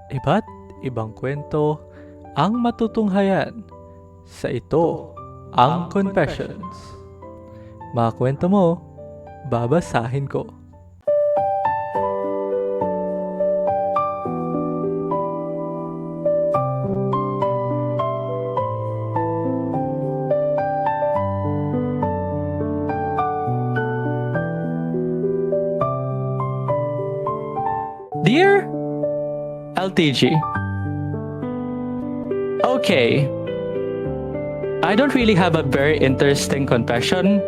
Iba't ibang kwento ang matutunghayan sa ito ang Confessions. Mga kwento mo, babasahin ko. Dear LTG, okay, I don't really have a very interesting confession,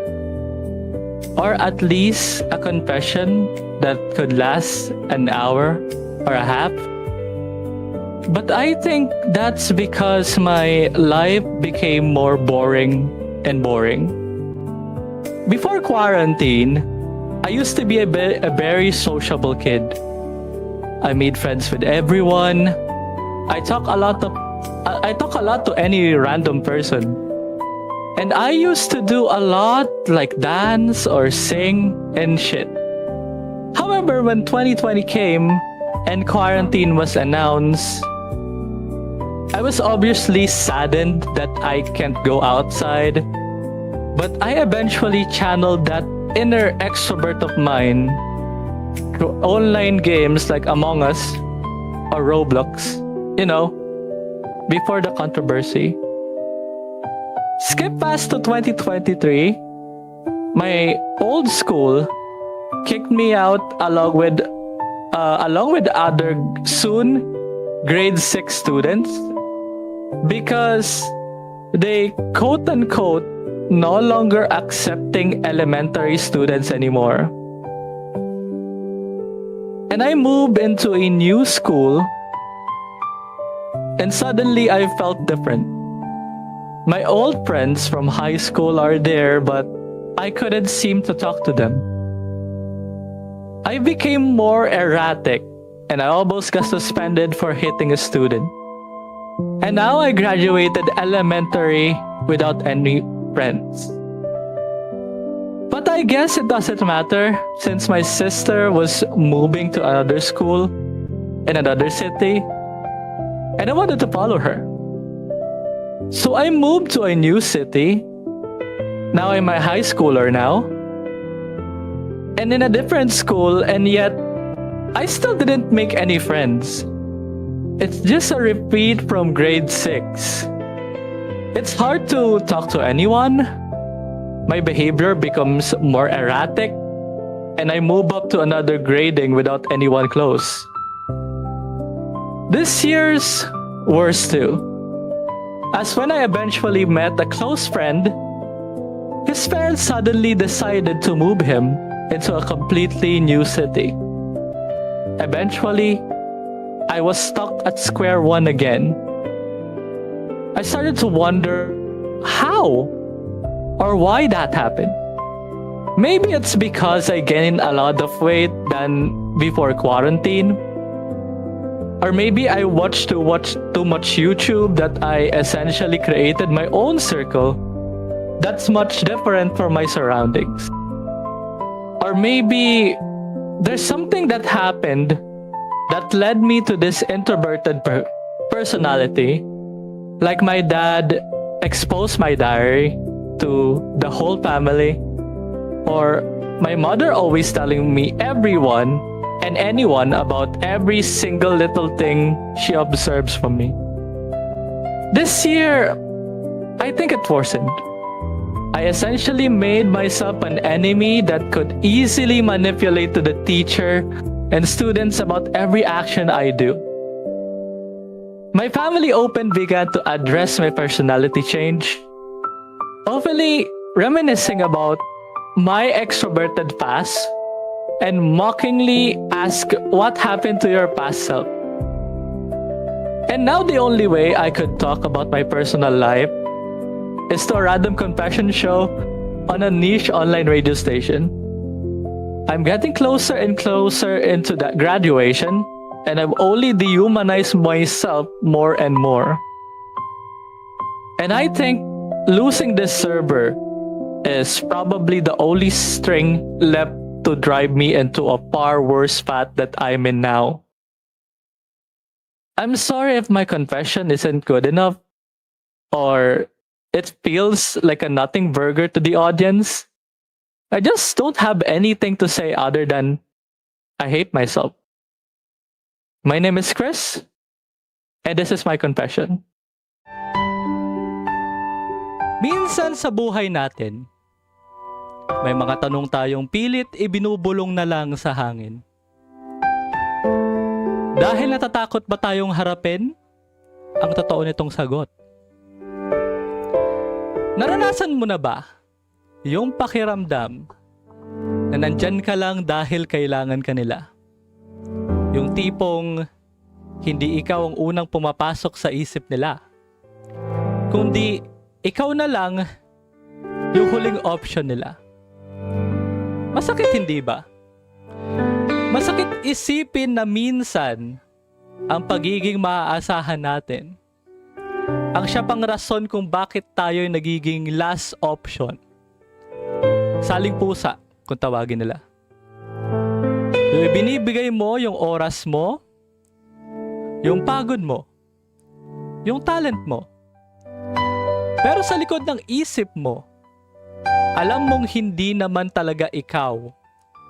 or at least a confession that could last an hour or a half. But I think that's because my life became more boring and boring. Before quarantine, I used to be a very sociable kid. I made friends with everyone. I talk a lot to any random person. And I used to do a lot like dance or sing and shit. However, when 2020 came and quarantine was announced, I was obviously saddened that I can't go outside. But I eventually channeled that inner extrovert of mine to online games like Among Us or Roblox, before the controversy. Skip past to 2023, my old school kicked me out along with other soon grade 6 students because they quote unquote no longer accepting elementary students anymore. And I moved into a new school, and suddenly I felt different. My old friends from high school are there, but I couldn't seem to talk to them. I became more erratic, and I almost got suspended for hitting a student. And now I graduated elementary without any friends. But I guess it doesn't matter since my sister was moving to another school in another city and I wanted to follow her. So I moved to a new city. Now I'm a high schooler now. And in a different school, and yet I still didn't make any friends. It's just a repeat from grade 6. It's hard to talk to anyone. My behavior becomes more erratic, and I move up to another grading without anyone close. This year's worse too, as when I eventually met a close friend, his parents suddenly decided to move him into a completely new city. Eventually, I was stuck at square one again. I started to wonder how or why that happened. Maybe it's because I gained a lot of weight than before quarantine. Or maybe I watched too much YouTube that I essentially created my own circle that's much different from my surroundings. Or maybe there's something that happened that led me to this introverted personality. Like my dad exposed my diary to the whole family, or my mother always telling me everyone and anyone about every single little thing she observes from me. This year, I think it worsened. I essentially made myself an enemy that could easily manipulate to the teacher and students about every action I do. My family began to address my personality change, often reminiscing about my extroverted past and mockingly ask what happened to your past self. And now the only way I could talk about my personal life is to a random confession show on a niche online radio station. I'm getting closer and closer into that graduation, and I've only dehumanized myself more and more. And I think losing this server is probably the only string left to drive me into a far worse path that I'm in now. I'm sorry if my confession isn't good enough or it feels like a nothing burger to the audience. I just don't have anything to say other than I hate myself. My name is Chris, and this is my confession. Minsan sa buhay natin, may mga tanong tayong pilit ibinubulong na lang sa hangin. Dahil natatakot ba tayong harapin ang totoo nitong sagot? Naranasan mo na ba yung pakiramdam na nandyan ka lang dahil kailangan ka nila? Yung tipong hindi ikaw ang unang pumapasok sa isip nila, kundi ikaw na lang yung huling option nila. Masakit, hindi ba? Masakit isipin na minsan ang pagiging maaasahan natin ang siya pang rason kung bakit tayo nagiging last option. Saling pusa, kung tawagin nila. Yung binibigay mo yung oras mo, yung pagod mo, yung talent mo. Pero sa likod ng isip mo, alam mong hindi naman talaga ikaw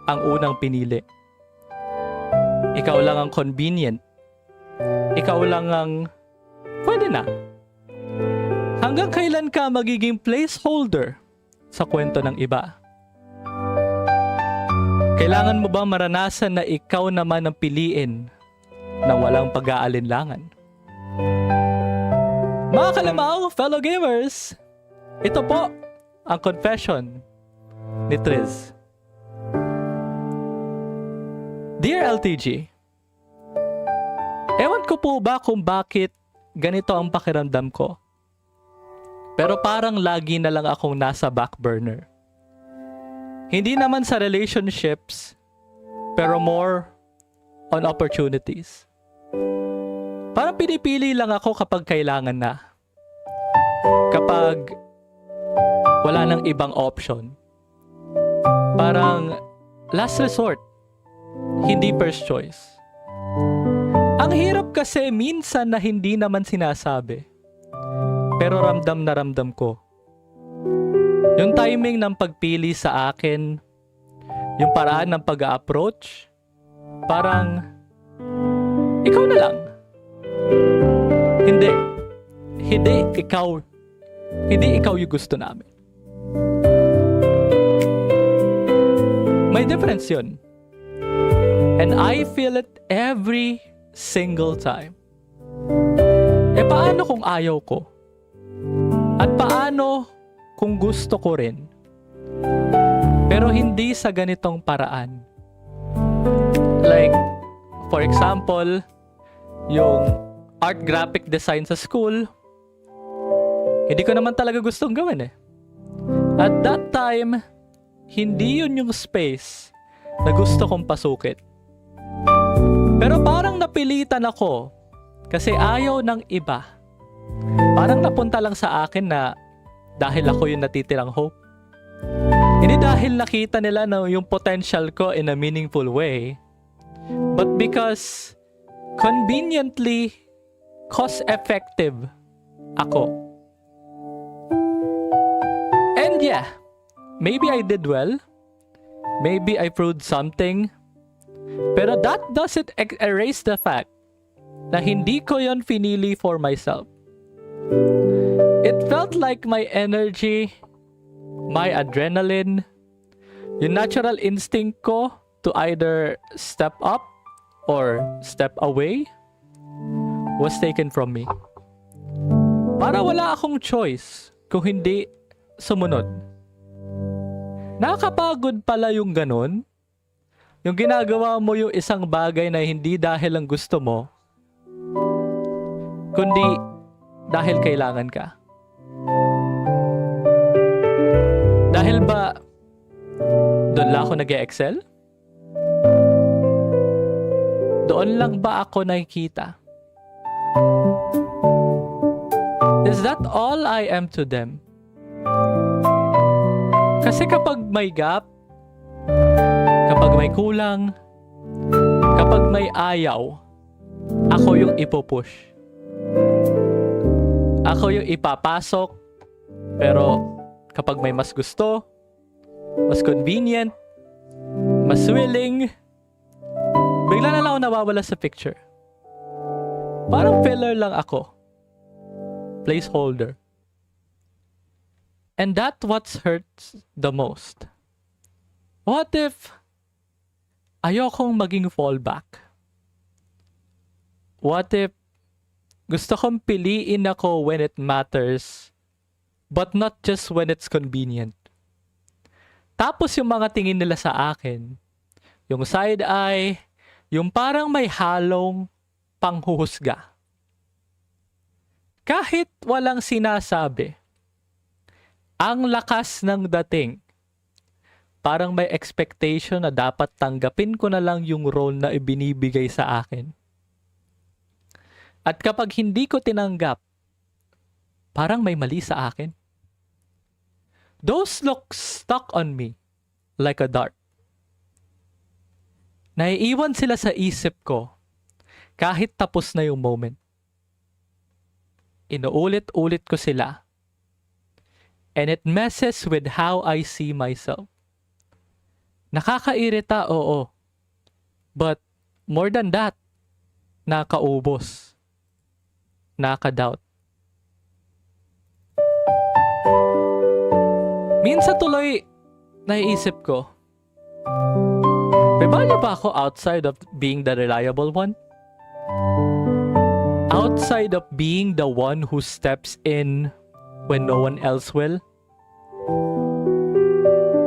ang unang pinili. Ikaw lang ang convenient. Ikaw lang ang pwede na. Hanggang kailan ka magiging placeholder sa kwento ng iba? Kailangan mo ba maranasan na ikaw naman ang piliin na walang pag-aalinlangan? Mga kalamaw, fellow gamers, ito po ang confession ni Triz. Dear LTG, ewan ko po ba kung bakit ganito ang pakiramdam ko. Pero parang lagi na lang akong nasa back burner. Hindi naman sa relationships, pero more on opportunities. Parang pinipili lang ako kapag kailangan na. Kapag wala nang ibang option. Parang last resort. Hindi first choice. Ang hirap kasi minsan na hindi naman sinasabi. Pero ramdam na ramdam ko. Yung timing ng pagpili sa akin, yung paraan ng pag-a-approach, parang ikaw na lang. Hindi ikaw yung gusto namin. May difference yun. And I feel it every single time. Paano kung ayaw ko? At paano kung gusto ko rin? Pero hindi sa ganitong paraan. Like, for example, yung art graphic design sa school, hindi ko naman talaga gustong gawin eh. At that time, hindi yun yung space na gusto kong pasukin. Pero parang napilitan ako kasi ayaw ng iba. Parang napunta lang sa akin na dahil ako yung natitirang hope. Hindi dahil nakita nila na yung potential ko in a meaningful way, but because conveniently cost-effective ako. And yeah, maybe I did well. Maybe I proved something. Pero that doesn't erase the fact na hindi ko yon pinili for myself. It felt like my energy, my adrenaline, yung natural instinct ko to either step up or step away was taken from me. Para wala akong choice kung hindi sumunod. Nakakapagod pala yung ganun. Yung ginagawa mo yung isang bagay na hindi dahil ang gusto mo, kundi dahil kailangan ka. Dahil ba doon lang ako nag-e-excel? Doon lang ba ako nakikita? Is that all I am to them? Kasi kapag may gap, kapag may kulang, kapag may ayaw, ako yung ipupush. Ako yung ipapasok, pero kapag may mas gusto, mas convenient, mas willing, bigla na lang ako nawawala sa picture. Parang filler lang ako. Placeholder. And that what hurts the most. What if ayokong maging fallback? What if gusto kong piliin ako when it matters, but not just when it's convenient? Tapos yung mga tingin nila sa akin, yung side eye, yung parang may halong panghuhusga. Kahit walang sinasabi, ang lakas ng dating, parang may expectation na dapat tanggapin ko na lang yung role na ibinibigay sa akin. At kapag hindi ko tinanggap, parang may mali sa akin. Those looks stuck on me like a dart. Naiiwan sila sa isip ko kahit tapos na yung moment. Inuulit-ulit ko sila. And it messes with how I see myself. Nakakairita, oo. But more than that, nakaubos. Nakaka-doubt. Minsan tuloy, naiisip ko, may value ba ako outside of being the reliable one? Outside of being the one who steps in when no one else will?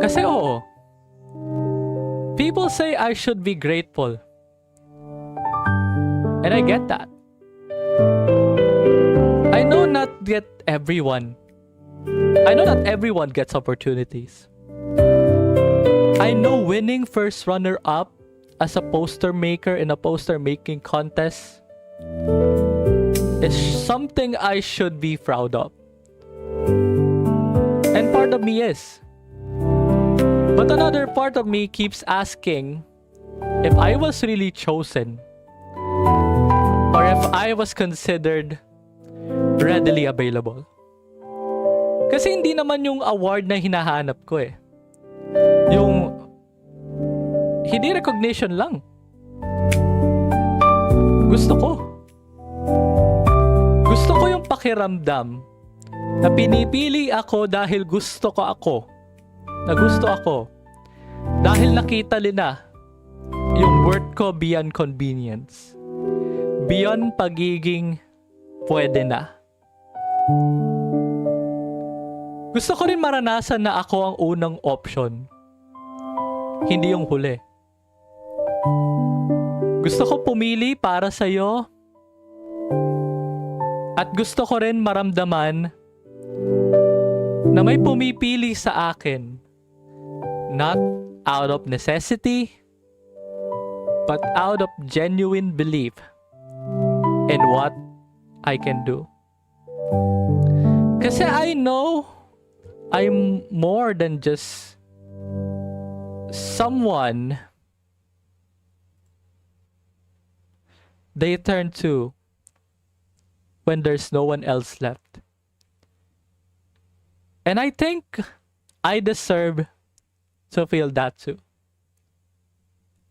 Kasi oo, people say I should be grateful. And I get that. I know not everyone gets opportunities. I know winning first runner-up as a poster maker in a poster making contest is something I should be proud of. And part of me is. But another part of me keeps asking if I was really chosen or if I was considered readily available. Kasi hindi naman yung award na hinahanap ko eh. Yung hindi recognition lang. Gusto ko. Gusto ko yung pakiramdam na pinipili ako dahil gusto ko ako. Na gusto ako. Dahil nakita nila yung worth ko beyond convenience. Beyond pagiging pwede na. Gusto ko rin maranasan na ako ang unang option. Hindi yung huli. Gusto ko pumili para sa'yo. At gusto ko rin maramdaman na may pumipili sa akin. Not out of necessity, but out of genuine belief in what I can do. Kasi I know I'm more than just someone they turn to when there's no one else left. And I think I deserve to feel that too.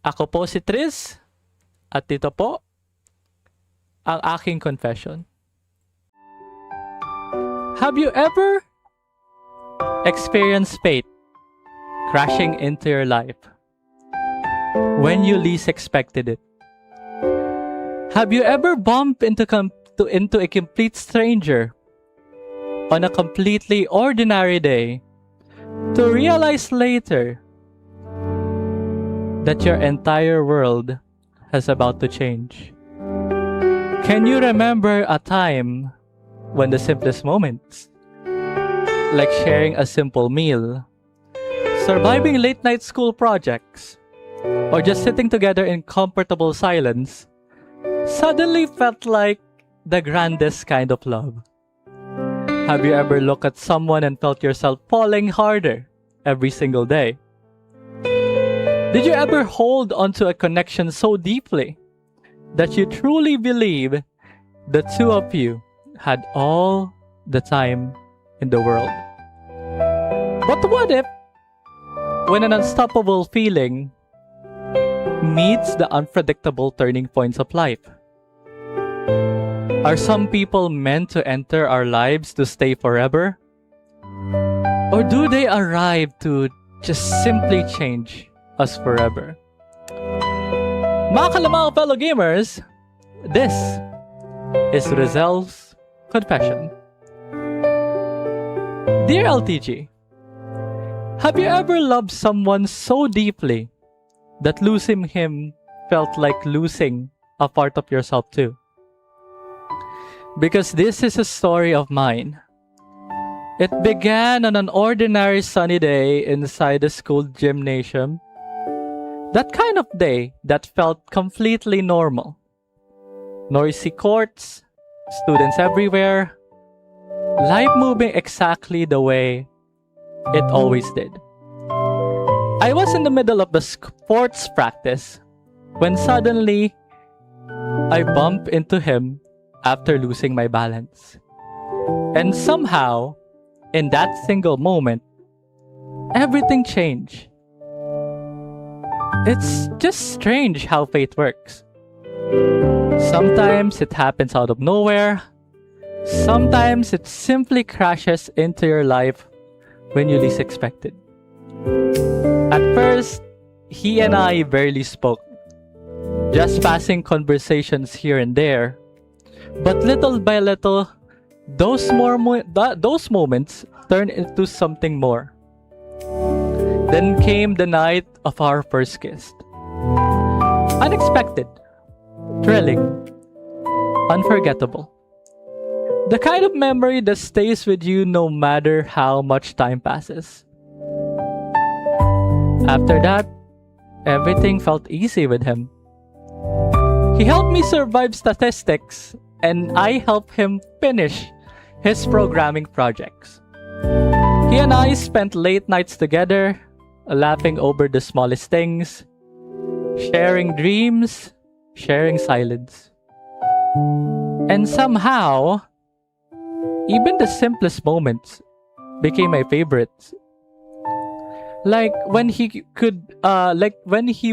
Ako po si Tris at ito po ang aking confession. Have you ever experienced fate crashing into your life when you least expected it? Have you ever bumped into a complete stranger on a completely ordinary day to realize later that your entire world is about to change? Can you remember a time when the simplest moments, like sharing a simple meal, surviving late-night school projects, or just sitting together in comfortable silence, suddenly felt like the grandest kind of love? Have you ever looked at someone and felt yourself falling harder every single day? Did you ever hold onto a connection so deeply that you truly believe the two of you had all the time in the world. But what if, when an unstoppable feeling meets the unpredictable turning points of life? Are some people meant to enter our lives to stay forever? Or do they arrive to just simply change us forever? Mga kalamang fellow gamers, this is Rizel's Confession. Dear LTG, have you ever loved someone so deeply that losing him felt like losing a part of yourself too? Because this is a story of mine. It began on an ordinary sunny day inside the school gymnasium. That kind of day that felt completely normal. Noisy courts, students everywhere, life moving exactly the way it always did. I was in the middle of the sports practice when suddenly I bumped into him after losing my balance. And somehow, in that single moment, everything changed. It's just strange how fate works. Sometimes it happens out of nowhere. Sometimes it simply crashes into your life when you least expect it. At first, he and I barely spoke, just passing conversations here and there. But little by little, those moments turned into something more. Then came the night of our first kiss. Unexpected, thrilling, unforgettable. The kind of memory that stays with you no matter how much time passes. After that, everything felt easy with him. He helped me survive statistics, and I helped him finish his programming projects. He and I spent late nights together, laughing over the smallest things, sharing dreams, sharing silence. And somehow, even the simplest moments became my favorites. Like when he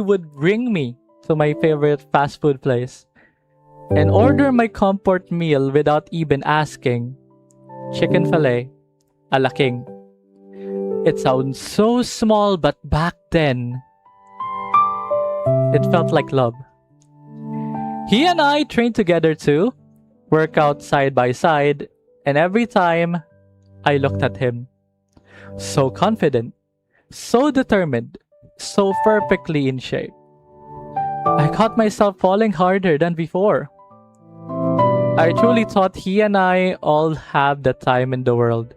would bring me to my favorite fast food place and order my comfort meal without even asking, chicken fillet, a la king. It sounds so small, but back then, it felt like love. He and I trained together too, work out side by side, and every time I looked at him, so confident, so determined, so perfectly in shape, I caught myself falling harder than before. I truly thought he and I all have the time in the world.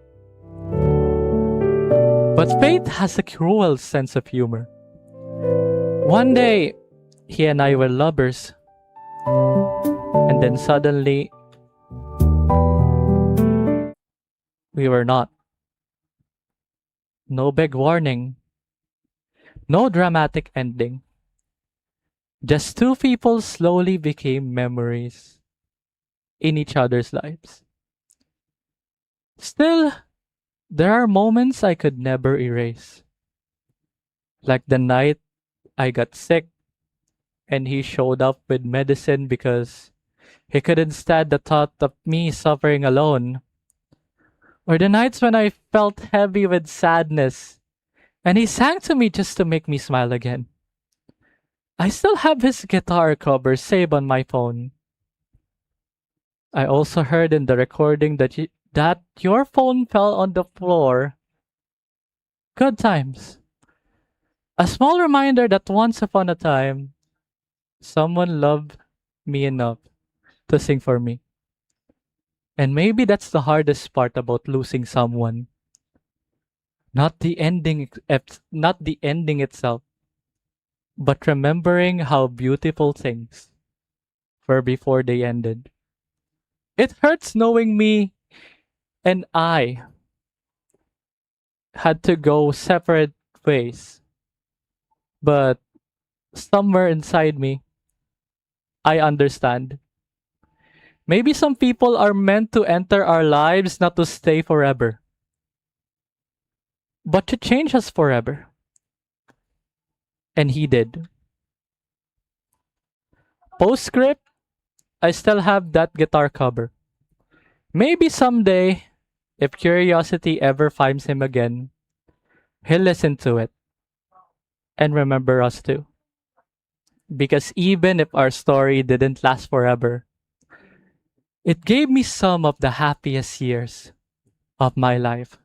But fate has a cruel sense of humor. One day, he and I were lovers. And then suddenly, we were not. No big warning. No dramatic ending. Just two people slowly became memories in each other's lives. Still, there are moments I could never erase. Like the night I got sick and he showed up with medicine because he couldn't stand the thought of me suffering alone. Or the nights when I felt heavy with sadness and he sang to me just to make me smile again. I still have his guitar cover saved on my phone. I also heard in the recording that your phone fell on the floor. Good times. A small reminder that once upon a time, someone loved me enough to sing for me. And maybe that's the hardest part about losing someone. Not the ending itself, but remembering how beautiful things were before they ended. It hurts knowing me and I had to go separate ways. But somewhere inside me, I understand. Maybe some people are meant to enter our lives not to stay forever, but to change us forever. And he did. Postscript, I still have that guitar cover. Maybe someday, if curiosity ever finds him again, he'll listen to it and remember us too. Because even if our story didn't last forever, it gave me some of the happiest years of my life.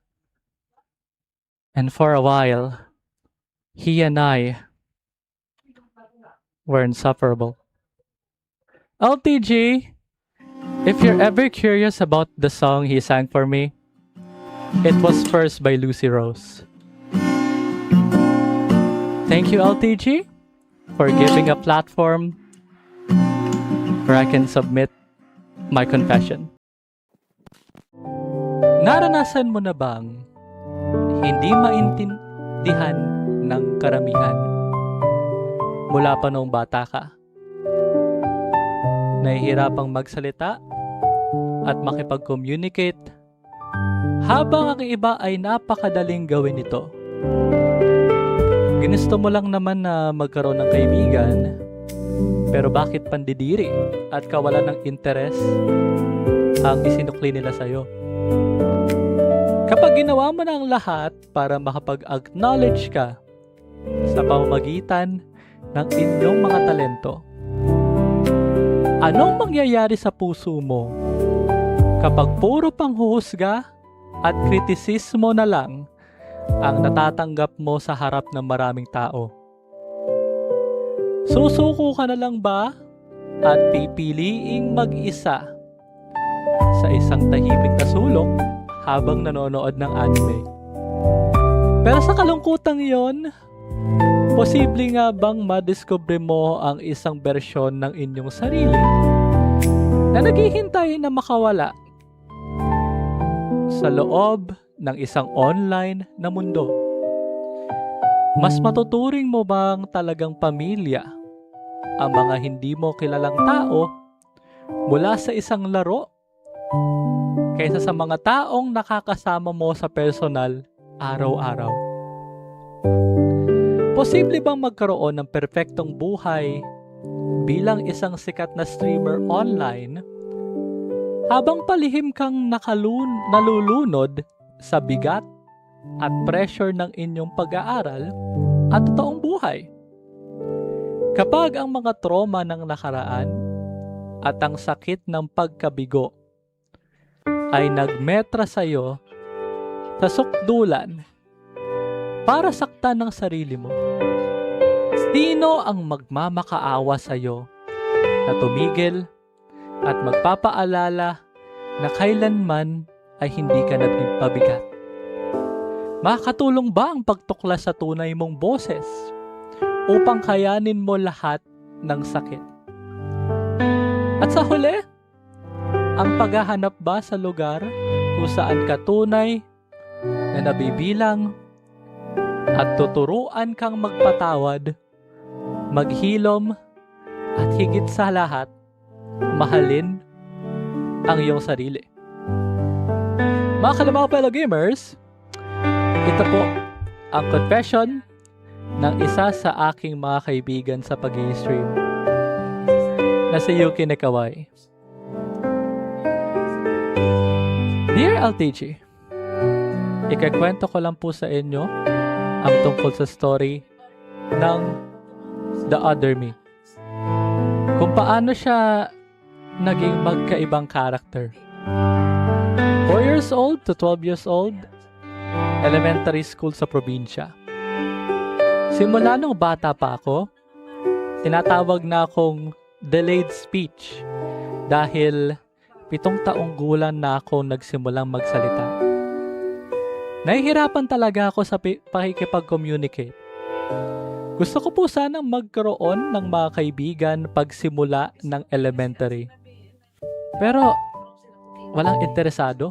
And for a while, he and I were insufferable. LTG, if you're ever curious about the song he sang for me, it was first by Lucy Rose. Thank you, LTG, for giving a platform where I can submit my confession. Naranasan mo na bang hindi maintindihan ng karamihan mula pa noong bata ka? Nahihirapang magsalita at makipag-communicate habang ang iba ay napakadaling gawin ito. Ginusto mo lang naman na magkaroon ng kaibigan, pero bakit pandidiri at kawalan ng interes ang isinukli nila sa'yo? Kapag ginawa mo na ang lahat para makapag-acknowledge ka sa pamamagitan ng inyong mga talento, anong mangyayari sa puso mo kapag puro panghuhusga at kritisismo na lang ang natatanggap mo sa harap ng maraming tao? Susuko ka na lang ba at pipiliing mag-isa sa isang tahimik na sulok habang nanonood ng anime? Pero sa kalungkutang yon, posible nga bang madiscover mo ang isang bersyon ng inyong sarili na naghihintay na makawala sa loob ng isang online na mundo? Mas matuturing mo bang talagang pamilya ang mga hindi mo kilalang tao mula sa isang laro kaysa sa mga taong nakakasama mo sa personal araw-araw? Posible bang magkaroon ng perpektong buhay bilang isang sikat na streamer online habang palihim kang nalulunod sa bigat at pressure ng inyong pag-aaral at totoong buhay? Kapag ang mga trauma ng nakaraan at ang sakit ng pagkabigo ay nagmetra sa iyo sa sukdulan para saktan ng sarili mo, sino ang magmamakaawa sa iyo na tumigil at magpapaalala na kailanman ay hindi ka naging pabigat? Makakatulong ba ang pagtuklas sa tunay mong boses upang kayanin mo lahat ng sakit? At sa huli, ang paghahanap ba sa lugar kung saan ka tunay na nabibilang at tuturuan kang magpatawad, maghilom, at higit sa lahat, mahalin ang iyong sarili? Mga kalamang fellow gamers, ito po ang confession ng isa sa aking mga kaibigan sa pag-i-stream na si Yuki Nekawai. Dear LTG, ikakwento ko lang po sa inyo ang tungkol sa story ng The Other Me. Kung paano siya naging magkaibang character. 4 years old to 12 years old, elementary school sa probinsya. Simula nung bata pa ako, tinatawag na akong delayed speech dahil 7 taong gulang na ako nagsimulang magsalita. Nahihirapan talaga ako sa pakikipag-communicate. Gusto ko po sanang magkaroon ng mga kaibigan pagsimula ng elementary. Pero walang interesado.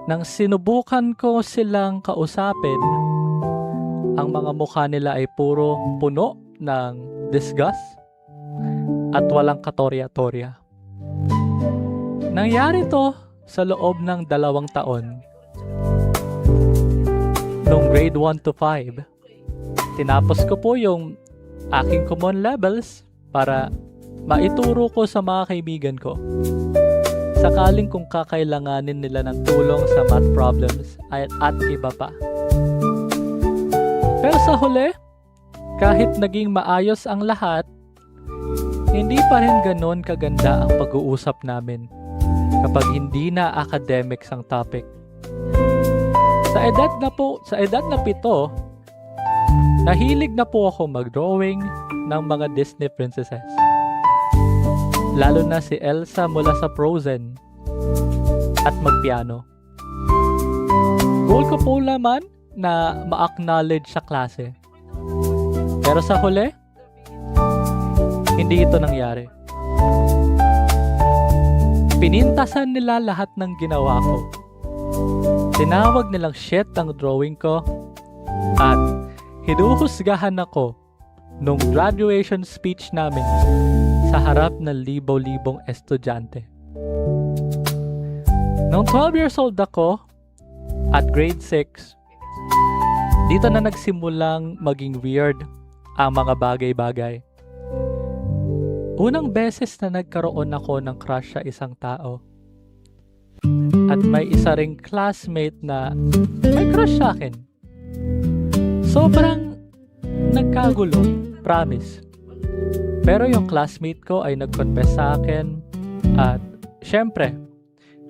Nang sinubukan ko silang kausapin, ang mga mukha nila ay puro puno ng disgust at walang katorya-torya. Nangyari to sa loob ng 2 taon. Nung grade 1 to 5, tinapos ko po yung aking common levels para maituro ko sa mga kaibigan ko. Sakaling kung kakailanganin nila ng tulong sa math problems at iba pa. Pero sa huli, kahit naging maayos ang lahat, hindi pa rin ganon kaganda ang pag-uusap namin kapag hindi na academics ang topic. Sa edad na 7, nahilig na po ako mag-drawing ng mga Disney princesses. Lalo na si Elsa mula sa Frozen at magpiano. Goal ko po naman na ma-acknowledge sa klase. Pero sa huli, hindi ito nangyari. Pinintasan nila lahat ng ginawa ko. Tinawag nilang shit ang drawing ko at hinuhusgahan ako nung graduation speech namin sa harap ng libo-libong estudyante. Nung 12 years old ako, at grade 6, dito na nagsimulang maging weird ang mga bagay-bagay. Unang beses na nagkaroon ako ng crush sa isang tao. At may isa ring classmate na may crush sa akin. Sobrang nagkagulo, promise. Pero yung classmate ko ay nag-confess sa akin at syempre,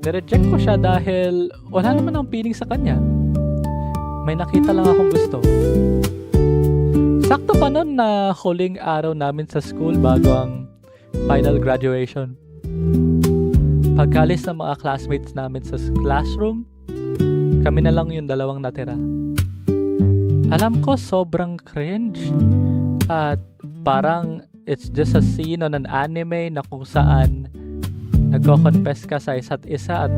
nireject ko siya dahil wala naman akong feeling sa kanya. May nakita lang akong gusto. Sakto pa nun na huling araw namin sa school bago ang final graduation. Pagkalis ng mga classmates namin sa classroom, kami na lang yung 2 natira. Alam ko sobrang cringe at parang it's just a scene on an anime na kung saan nagko-confess ka sa isa't isa at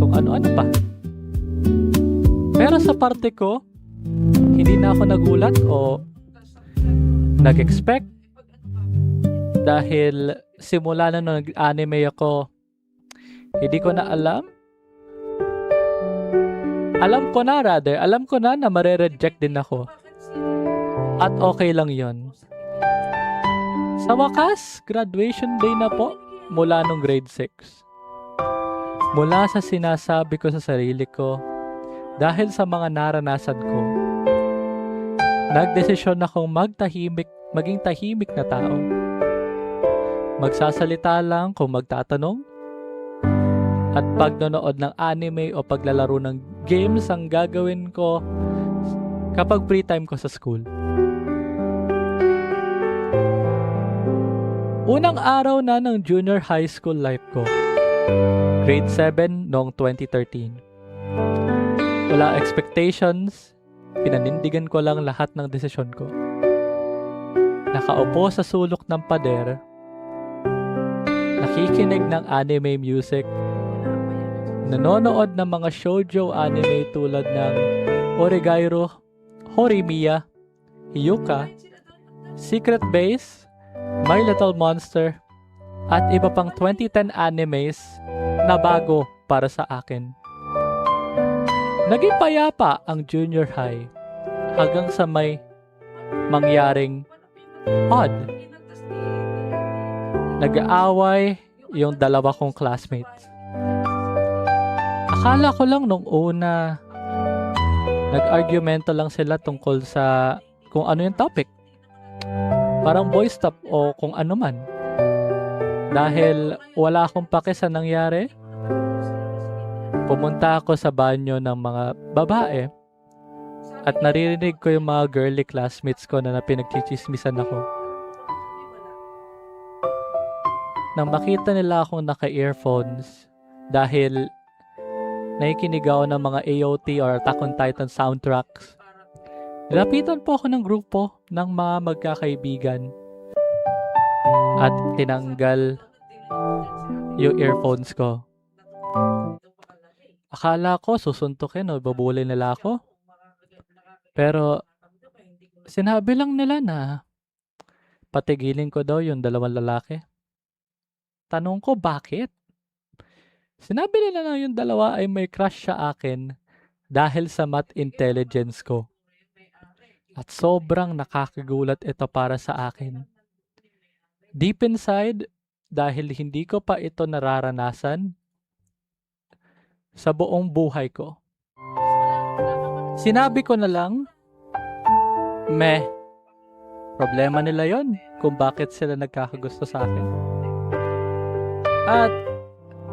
kung ano-ano pa. Pero sa parte ko, hindi na ako nagulat o nag-expect dahil simula na nung nag-anime ako, hindi ko na alam. Alam ko na na mare-reject din ako. At okay lang yon. Sa wakas, graduation day na po mula nung grade 6. Mula sa sinasabi ko sa sarili ko, dahil sa mga naranasan ko, nagdesisyon akong maging tahimik na tao. Magsasalita lang kung magtatanong, at pagnonood ng anime o paglalaro ng games ang gagawin ko kapag free time ko sa school. Unang araw na ng junior high school life ko, grade 7 noong 2013. Wala expectations, pinanindigan ko lang lahat ng desisyon ko. Nakaupo sa sulok ng pader, nakikinig ng anime music, nanonood ng mga shoujo anime tulad ng Oregairo, Horimiya, Hyuka, Secret Base, My Little Monster, at iba pang 2010 animes na bago para sa akin. Naging payapa ang junior high hanggang sa may mangyaring odd. Nag-aaway yung 2 kong classmates. Akala ko lang nung una, nag-argumento lang sila tungkol sa kung ano yung topic. Parang boy stop o kung ano man. Dahil wala akong pake sa nangyari, pumunta ako sa banyo ng mga babae at naririnig ko yung mga girly classmates ko na pinagchichismisan ako. Nang makita nila akong naka-earphones dahil nakikinig ako ng mga AOT or Attack on Titan soundtracks, nilapitan po ako ng grupo ng mga magkakaibigan at tinanggal yung earphones ko. Akala ko susuntukin o babulin nila ako. Pero sinabi lang nila na patigilin ko daw yung 2 lalaki Tanong ko, bakit? Sinabi nila na yung dalawa ay may crush sa akin dahil sa math intelligence ko. At sobrang nakakagulat ito para sa akin. Deep inside, dahil hindi ko pa ito nararanasan sa buong buhay ko. Sinabi ko na lang, meh, problema nila yon kung bakit sila nagkakagusto sa akin. At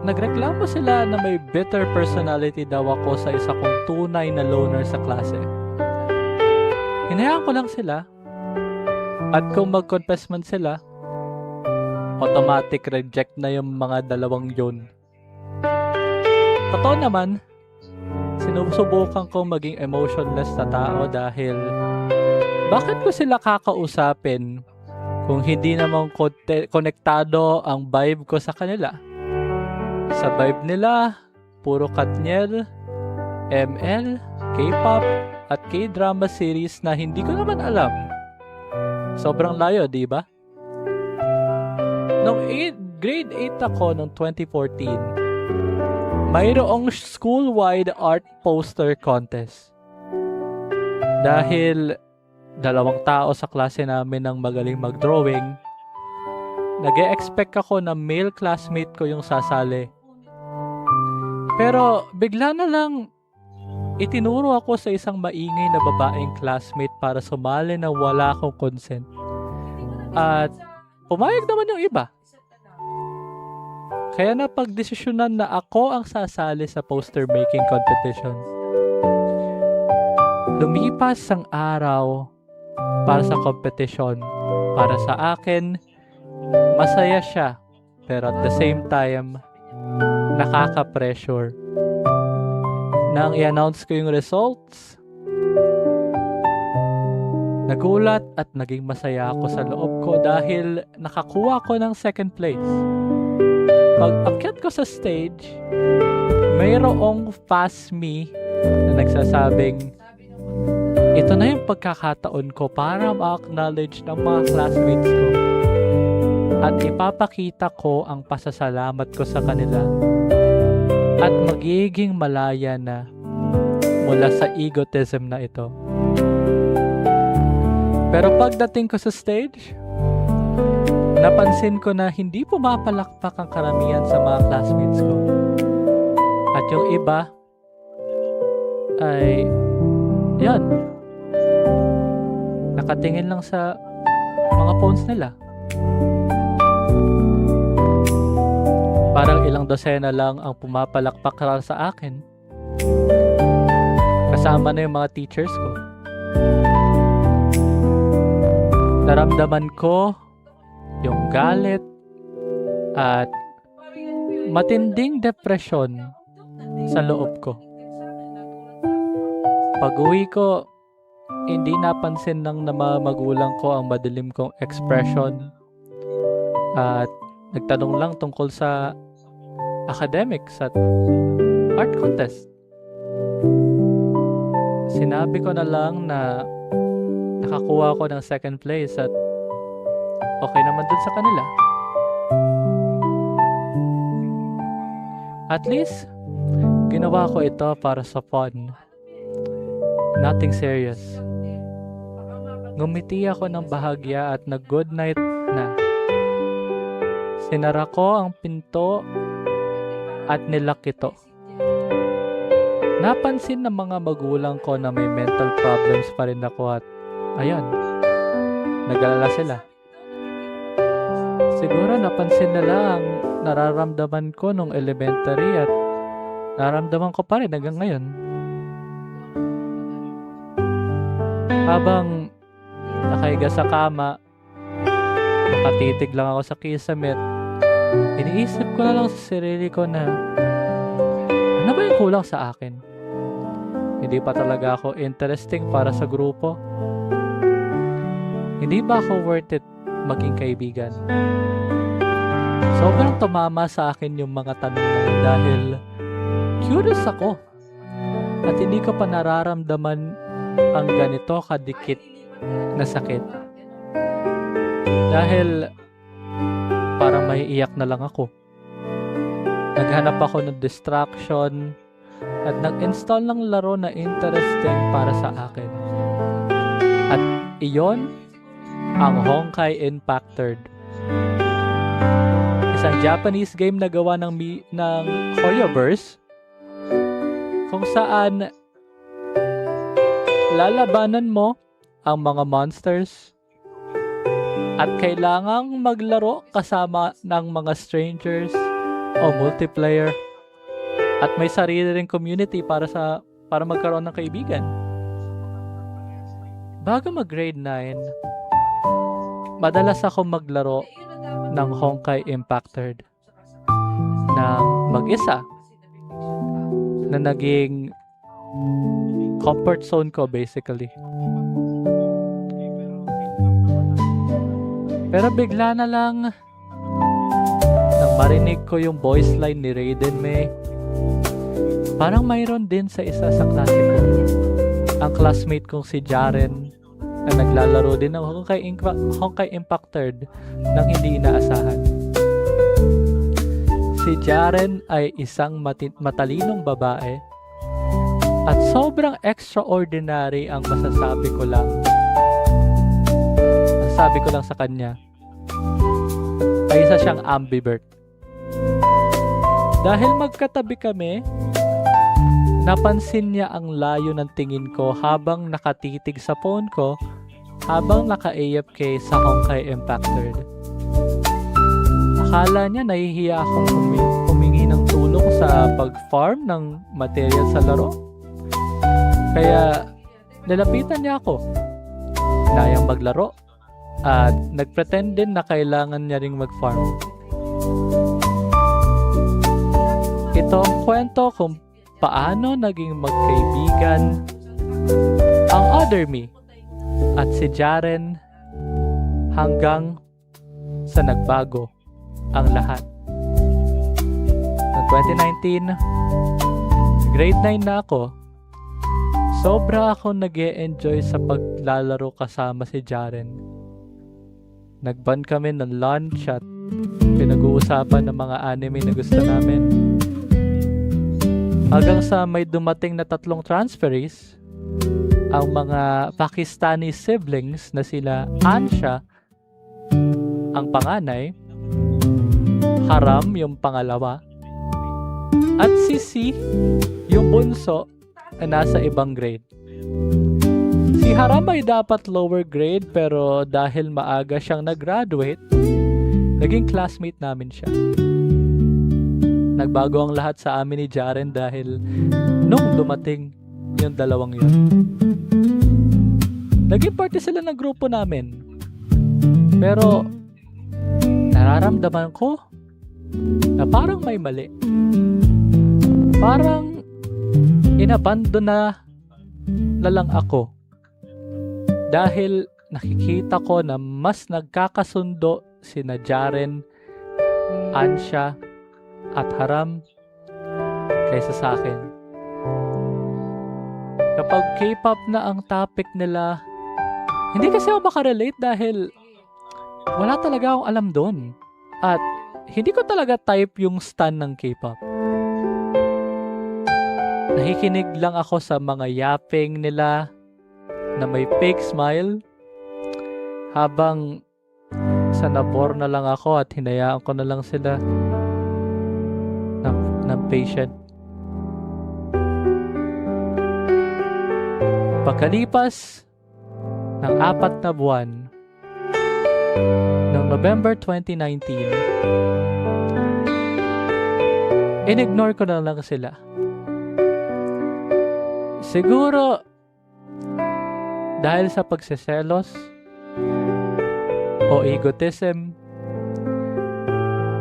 nagreklamo sila na may bitter personality daw ako sa isa kong tunay na loner sa klase. Hinayaan ko lang sila. At kung mag-confess man sila, automatic reject na yung mga dalawang yun. Totoo naman, sinusubukan kong maging emotionless na tao dahil bakit ko sila kakausapin kung hindi naman konektado ang vibe ko sa kanila? Sa vibe nila, puro Katniel, ML, K-pop, at K-drama series na hindi ko naman alam. Sobrang layo, di ba? Nung grade 8 ako noong 2014, mayroong school-wide art poster contest. Dahil 2 tao sa klase namin ang magaling mag-drawing, nag-e-expect ako na male classmate ko yung sasali. Pero bigla na lang itinuro ako sa isang maingay na babaeng classmate para sumali na wala akong consent. At pumayag naman yung iba. Kaya napagdesisyonan na ako ang sasali sa poster making competition. Lumipas ang araw para sa competition. Para sa akin, masaya siya. Pero at the same time, nakaka-pressure. Nang i-announce ko yung results, nagulat at naging masaya ako sa loob ko dahil nakakuha ko ng second place. Pag-akyat ko sa stage, mayroong fast me na nagsasabing, ito na yung pagkakataon ko para ma-acknowledge ng mga classmates ko at ipapakita ko ang pasasalamat ko sa kanila at magiging malaya na mula sa egotism na ito. Pero pagdating ko sa stage, napansin ko na hindi pumapalakpak ang karamihan sa mga classmates ko. At yung iba ay yan, nakatingin lang sa mga phones nila. Parang ilang dosena lang ang pumapalakpak sa akin. Kasama na yung mga teachers ko. Naramdaman ko yung galit at matinding depresyon sa loob ko. Pag-uwi ko, hindi napansin ng mga magulang ko ang madilim kong expression at nagtanong lang tungkol sa academics at art contest. Sinabi ko na lang na nakakuha ko ng second place at okay naman dun sa kanila. At least, ginawa ko ito para sa fun. Nothing serious. Ngumiti ako ng bahagya at nag-good night na. Sinara ko ang pinto at nilak ito. Napansin ng mga magulang ko na may mental problems pa rin ako at ayun, nag-alala sila. Siguro napansin nila ang nararamdaman ko nung elementary at nararamdaman ko pa rin hanggang ngayon. Habang nakahiga sa kama, nakatitig lang ako sa kisame, iniisip ko na lang sa sarili ko na ano ba yung kulang sa akin? Hindi pa talaga ako interesting para sa grupo? Hindi ba ako worth it maging kaibigan? Sobrang tumama sa akin yung mga tanong na yun dahil curious ako at hindi ko pa nararamdaman ang ganito kadikit na sakit. Dahil parang maiiyak na lang ako. Naghanap ako ng distraction at nag-install ng laro na interesting para sa akin. At iyon ang Honkai Impact Third. Isang Japanese game na gawa ng Hoyoverse kung saan lalabanan mo ang mga monsters at kailangang maglaro kasama ng mga strangers o multiplayer at may sarili ring community para magkaroon ng kaibigan. Bago mag-grade 9, madalas ako maglaro ng Honkai Impact Third ng mag-isa na naging comfort zone ko basically. Pero bigla na lang nang marinig ko yung voice line ni Raiden May, parang mayroon din sa isa sa klase ko. Ang classmate kong si Jaren na naglalaro din ng Honkai Impact Third nang hindi inaasahan. Si Jaren ay isang matalinong babae at sobrang extraordinary ang masasabi ko lang. Ang sabi ko lang sa kanya ay isa siyang ambivert. Dahil magkatabi kami, napansin niya ang layo ng tingin ko habang nakatitig sa phone ko habang naka-AFK sa Honkai Impact Third. Akala niya nahihiya akong humingi ng tulong sa pag-farm ng material sa laro. Kaya nilapitan niya ako. Nayang maglaro at nagpretend din na kailangan niya ring mag-farm. Ito ang kwento kung paano naging magkaibigan ang Other Me at si Jaren hanggang sa nagbago ang lahat. Noong 2019, grade 9 na ako. Sobra ako nag-e-enjoy sa paglalaro kasama si Jaren. Nag-bond kami ng lunch at pinag-uusapan ng mga anime na gusto namin. Hanggang sa may dumating na 3 transferees, ang mga Pakistani siblings na sila Ansha, ang panganay, Haram yung pangalawa, at si C, yung bunso, na nasa ibang grade. Si Haram ay dapat lower grade pero dahil maaga siyang nag-graduate, naging classmate namin siya. Nagbago ang lahat sa amin ni Jaren dahil nung dumating yung dalawang yun. Naging parte sila ng grupo namin. Pero nararamdaman ko na parang may mali. Parang inabandon na lang ako. Dahil nakikita ko na mas nagkakasundo sina Jaren, Ansha, at Haram kaysa sa akin. Kapag K-pop na ang topic nila, hindi kasi ako makarelate dahil wala talaga akong alam doon. At hindi ko talaga type yung stan ng K-pop. Nakikinig lang ako sa mga yapping nila na may fake smile habang sa nabor na lang ako at hinayaan ko na lang sila ng patient. Pagkalipas ng 4 na buwan, noong November 2019, in-ignore ko na lang sila. Siguro dahil sa pagseselos o egotism,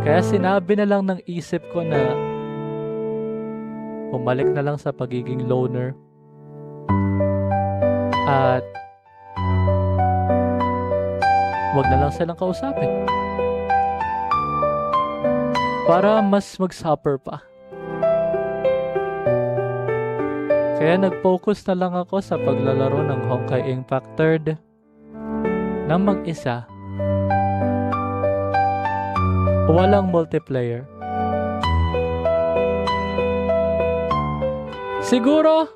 kaya sinabi na lang ng isip ko na bumalik na lang sa pagiging loner at wag na lang silang kausapin para mas mag-suffer pa. Kaya nag-focus na lang ako sa paglalaro ng Honkai Impact Third ng mag-isa walang multiplayer. Siguro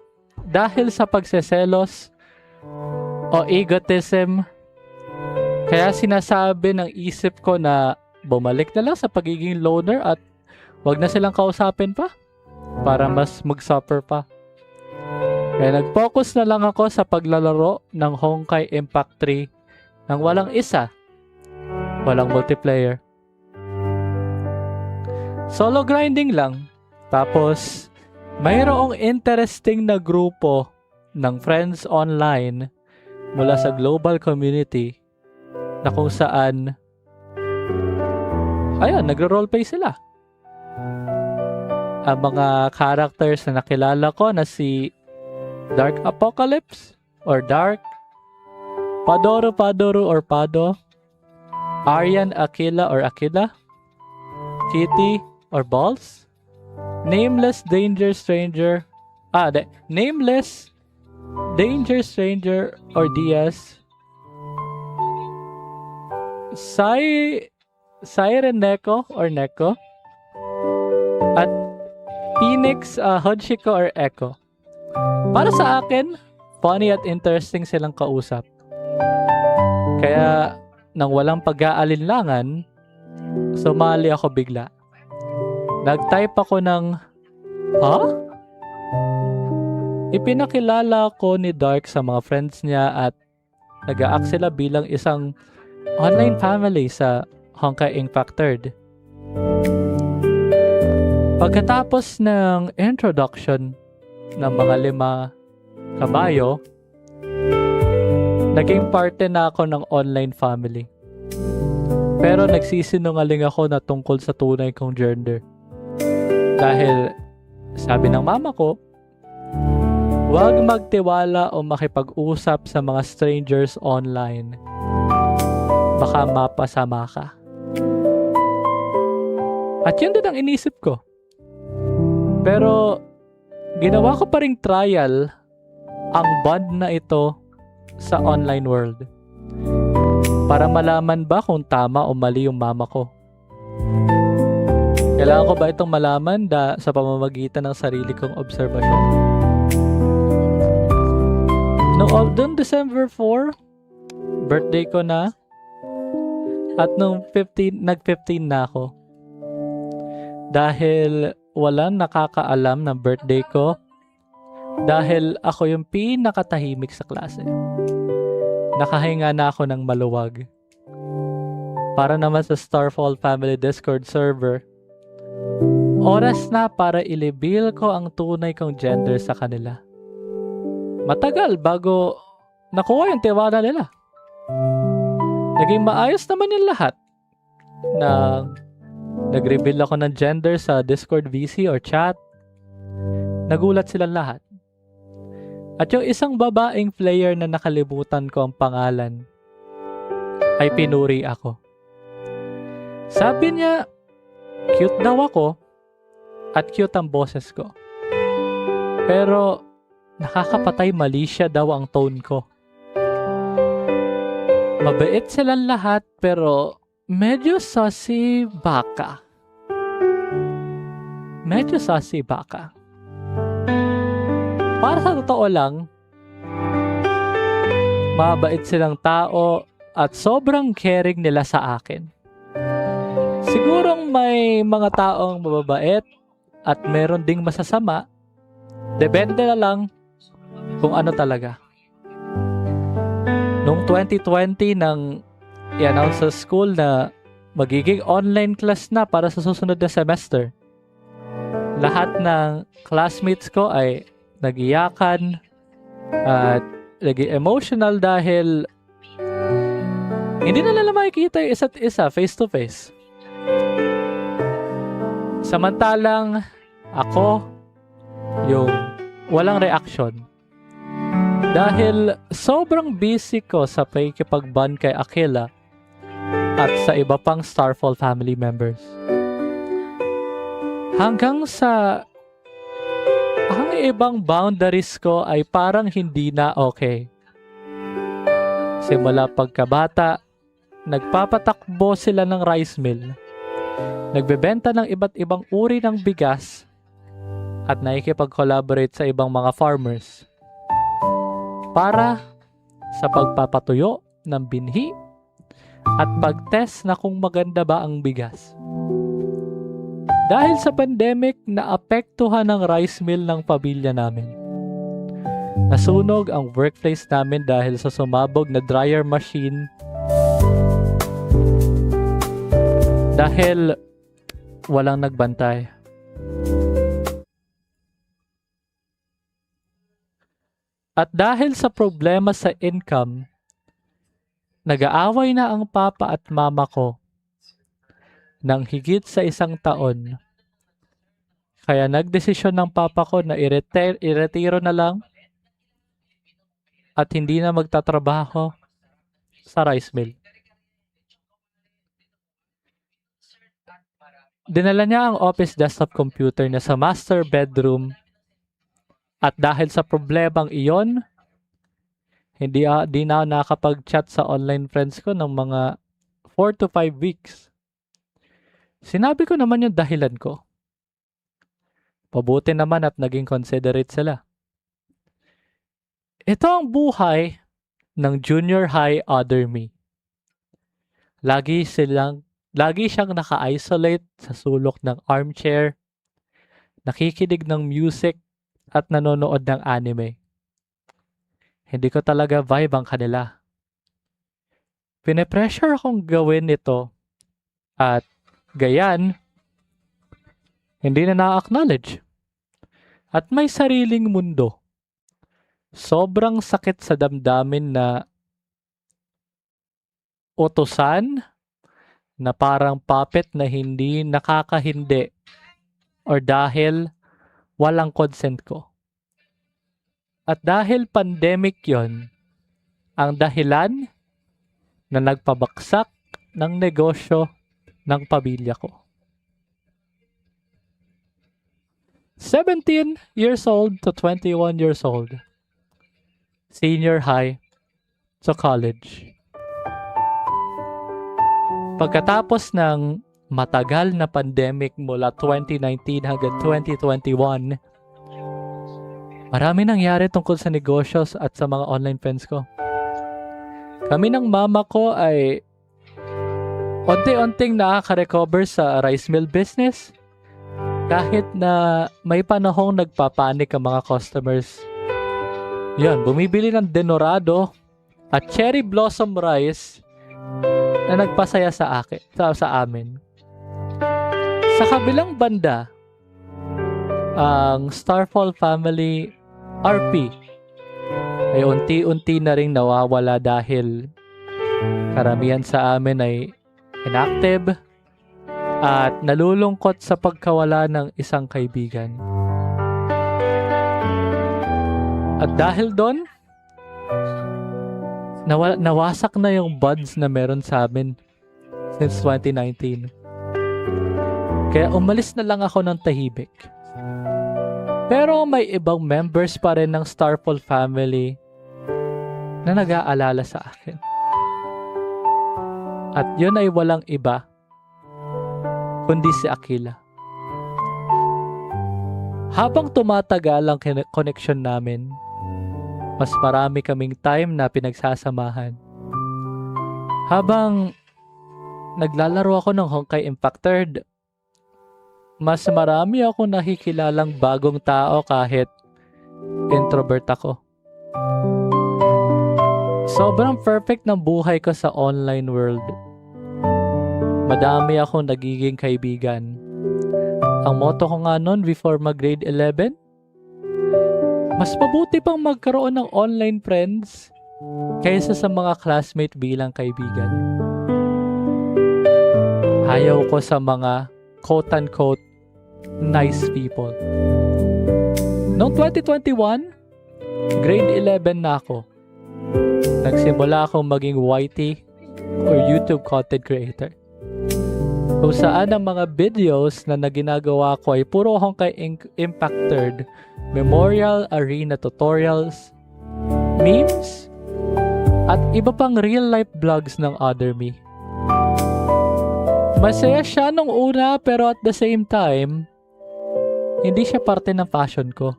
dahil sa pagseselos o egotism, kaya sinasabi ng isip ko na bumalik na lang sa pagiging loner at wag na silang kausapin pa para mas mag-suffer pa. Kaya nag-focus na lang ako sa paglalaro ng Honkai Impact 3 nang walang isa, walang multiplayer. Solo grinding lang. Tapos mayroong interesting na grupo ng friends online mula sa global community na kung saan nagro-roleplay sila. Ang mga characters na nakilala ko na si Dark Apocalypse or Dark, Padoro or Pado, Aryan Aquila or Aquila, Kitty or Balls, Nameless Danger Stranger or Diaz, Siren Neko or Neko, at Phoenix Hodshiko or Echo. Para sa akin, funny at interesting silang kausap. Kaya nang walang pag-aalinlangan, sumali ako bigla. Nag-type ako ng, Ipinakilala ko ni Dark sa mga friends niya at nag-a-act sila bilang isang online family sa Honkai Impact 3. Pagkatapos ng introduction ng mga 5 kabayo, naging parte na ako ng online family. Pero nagsisinungaling ako na tungkol sa tunay kong gender. Dahil sabi ng mama ko, huwag magtiwala o makipag-usap sa mga strangers online. Baka mapasama ka. At yun din ang inisip ko. Pero ginawa ko pa ring trial ang bond na ito sa online world. Para malaman ba kung tama o mali yung mama ko. Kailangan ko ba itong malaman sa pamamagitan ng sarili kong obserbasyon? Noong December 4, birthday ko na. At nung nag-15 na ako. Dahil walang nakakaalam ng birthday ko. Dahil ako yung pinakatahimik sa klase. Nakahinga na ako ng maluwag. Para naman sa Starfall Family Discord server, oras na para i-reveal ko ang tunay kong gender sa kanila. Matagal bago nakuha yung tiwala nila. Naging maayos naman yung lahat. Nag-reveal ako ng gender sa Discord VC or chat. Nagulat silang lahat. At yung isang babaeng player na nakalimutan ko ang pangalan ay pinuri ako. Sabi niya, cute daw ako at cute ang boses ko. Pero nakakapatay mali siya daw ang tone ko. Mabait silang lahat pero medyo saucy baka. Para sa totoo lang, mabait silang tao at sobrang caring nila sa akin. Sigurong may mga taong mababait at meron ding masasama. Depende na lang kung ano talaga. Noong 2020 nang i-announce sa school na magiging online class na para sa susunod na semester, lahat ng classmates ko ay nagiyakan at naging emotional dahil hindi na nila makikita yung isa't isa face to face. Samantalang ako yung walang reaction dahil sobrang busy ko sa pakikipag-bond kay Aquila at sa iba pang Starfall family members. Hanggang sa ang ibang boundaries ko ay parang hindi na okay. Simula pagkabata, nagpapatakbo sila ng rice mill. Nagbebenta ng iba't ibang uri ng bigas at nakikipag-collaborate sa ibang mga farmers para sa pagpapatuyo ng binhi at pag-test na kung maganda ba ang bigas. Dahil sa pandemic, naapektuhan ang rice mill ng pamilya namin. Nasunog ang workplace namin dahil sa sumabog na dryer machine dahil walang nagbantay. At dahil sa problema sa income, nag-aaway na ang papa at mama ko ng higit sa 1 taon. Kaya nagdesisyon ng papa ko na iretiro na lang at hindi na magtatrabaho sa rice mill. Dinala niya ang office desktop computer niya sa master bedroom at dahil sa problemang iyon, di na nakapag-chat sa online friends ko ng mga 4 to 5 weeks. Sinabi ko naman yung dahilan ko. Pabuti naman at naging considerate sila. Ito ang buhay ng junior high other me. Lagi siyang naka-isolate sa sulok ng armchair, nakikinig ng music at nanonood ng anime. Hindi ko talaga vibe ang kanila. Pine-pressure akong gawin ito at gayan, hindi na na-acknowledge. At may sariling mundo. Sobrang sakit sa damdamin na utusan na parang puppet na hindi nakakahindi or dahil walang consent ko. At dahil pandemic yon, ang dahilan na nagpabaksak ng negosyo ng pamilya ko. 17 years old to 21 years old. Senior high to college. Pagkatapos ng matagal na pandemic mula 2019 hanggang 2021, marami nangyari tungkol sa negosyo at sa mga online friends ko. Kami ng mama ko ay unti-unting nakaka-recover sa rice mill business kahit na may panahong nagpapanik ang mga customers. Yan, bumibili ng Denorado at Cherry Blossom Rice na nagpasaya sa amin. Sa kabilang banda, ang Starfall Family RP ay unti-unti na ring nawawala dahil karamihan sa amin ay inactive at nalulungkot sa pagkawala ng isang kaibigan. At dahil doon, nawasak na yung buds na meron sa amin since 2019. Kaya umalis na lang ako ng tahimik. Pero may ibang members pa rin ng Starfall family na nag-aalala sa akin. At yun ay walang iba kundi si Akila. Habang tumatagal ang connection namin, mas marami kaming time na pinagsasamahan. Habang naglalaro ako ng Honkai Impact 3rd, mas marami ako nakikilalang bagong tao kahit introvert ako. Sobrang perfect ng buhay ko sa online world. Madami akong nagiging kaibigan. Ang motto ko nga noon before mag-grade 11, mas mabuti pang magkaroon ng online friends kaysa sa mga classmate bilang kaibigan. Ayaw ko sa mga quote-unquote nice people. Noong 2021, grade 11 na ako. Nagsimula akong maging YT or YouTube content creator. Kung saan ang mga videos na ginagawa ko ay puro Honkai Impact 3rd, Memorial Arena tutorials, memes, at iba pang real life vlogs ng Other Me. Masaya siya nung una pero at the same time, hindi siya parte ng passion ko.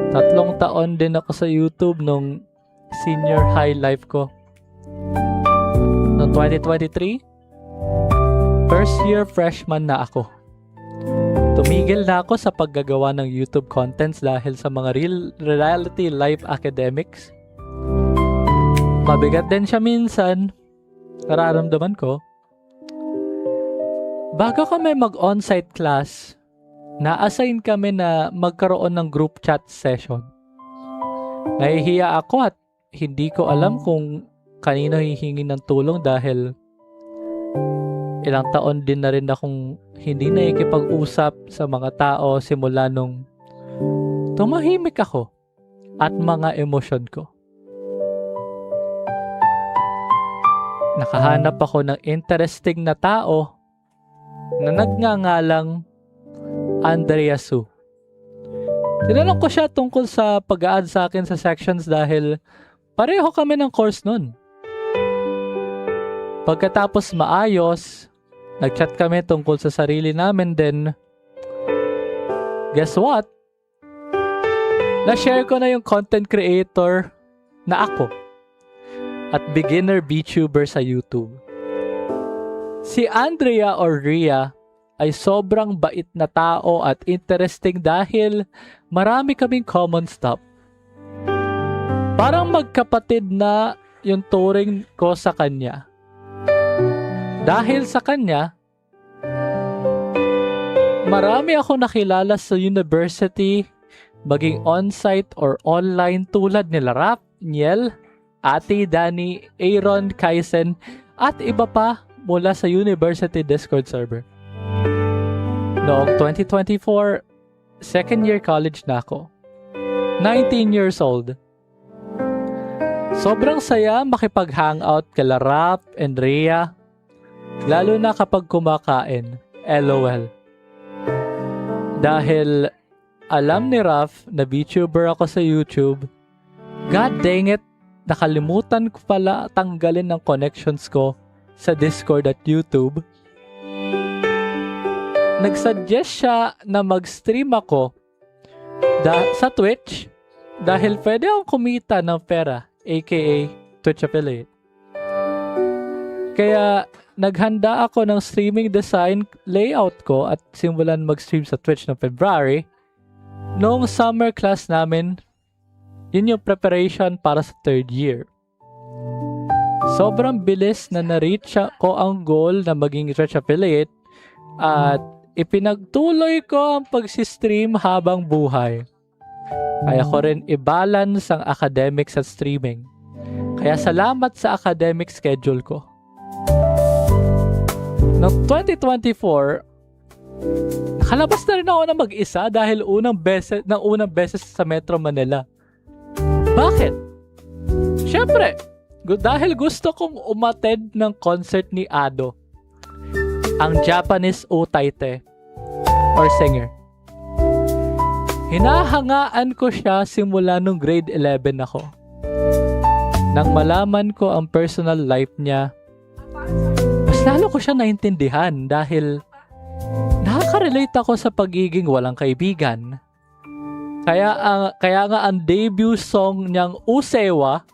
3 taon din ako sa YouTube nung senior high life ko. Noong 2023, first year freshman na ako. Tumigil na ako sa paggagawa ng YouTube contents dahil sa mga reality life academics. Mabigat din siya minsan, nararamdaman ko. Bago kami mag-on-site class, na-assign kami na magkaroon ng group chat session. Nahihiya ako at hindi ko alam kung kanino hihingi ng tulong dahil ilang taon din na rin akong hindi nakikipag-usap sa mga tao simula nung tumahimik ako at mga emosyon ko. Nakahanap ako ng interesting na tao na nagngangalang Andrea Su. Tinanong ko siya tungkol sa pag-a-add sa akin sa sections dahil pareho kami ng course nun. Pagkatapos maayos, nag-chat kami tungkol sa sarili namin then guess what? Na-share ko na yung content creator na ako at beginner VTuber sa YouTube. Si Andrea or Rhea ay sobrang bait na tao at interesting dahil marami kaming common stuff. Parang magkapatid na yung turing ko sa kanya. Dahil sa kanya, marami ako nakilala sa university, maging on-site or online tulad nila Rap, Niel, Ate, Danny, Aaron, Kaisen, at iba pa mula sa university Discord server. Noong 2024, second year college na ako. 19 years old. Sobrang saya makipag-hangout kala Rap and Rhea, lalo na kapag kumakain. LOL. Dahil alam ni Raf na VTuber ako sa YouTube, god dang it, nakalimutan ko pala tanggalin ng connections ko sa Discord at YouTube. Nagsuggest siya na mag-stream ako sa Twitch dahil pwede akong kumita ng pera, aka Twitch affiliate. Kaya naghanda ako ng streaming design layout ko at simulan mag-stream sa Twitch noong February. Noong summer class namin, yun yung preparation para sa 3rd year. Sobrang bilis na na-reach ko ang goal na maging Twitch affiliate at ipinagtuloy ko ang pagsistream habang buhay. Kaya ko rin i-balance ang academics at streaming. Kaya salamat sa academic schedule ko. Noong 2024, nakalabas na rin ako na mag-isa dahil unang beses sa Metro Manila. Bakit? Siyempre, dahil gusto kong umattend ng concert ni Ado, ang Japanese utaite or singer. Hinahangaan ko siya simula nung grade 11 ako. Nang malaman ko ang personal life niya, mas lalo ko siya naintindihan dahil nakaka-relate ako sa pagiging walang kaibigan. Kaya nga ang debut song niyang Usewa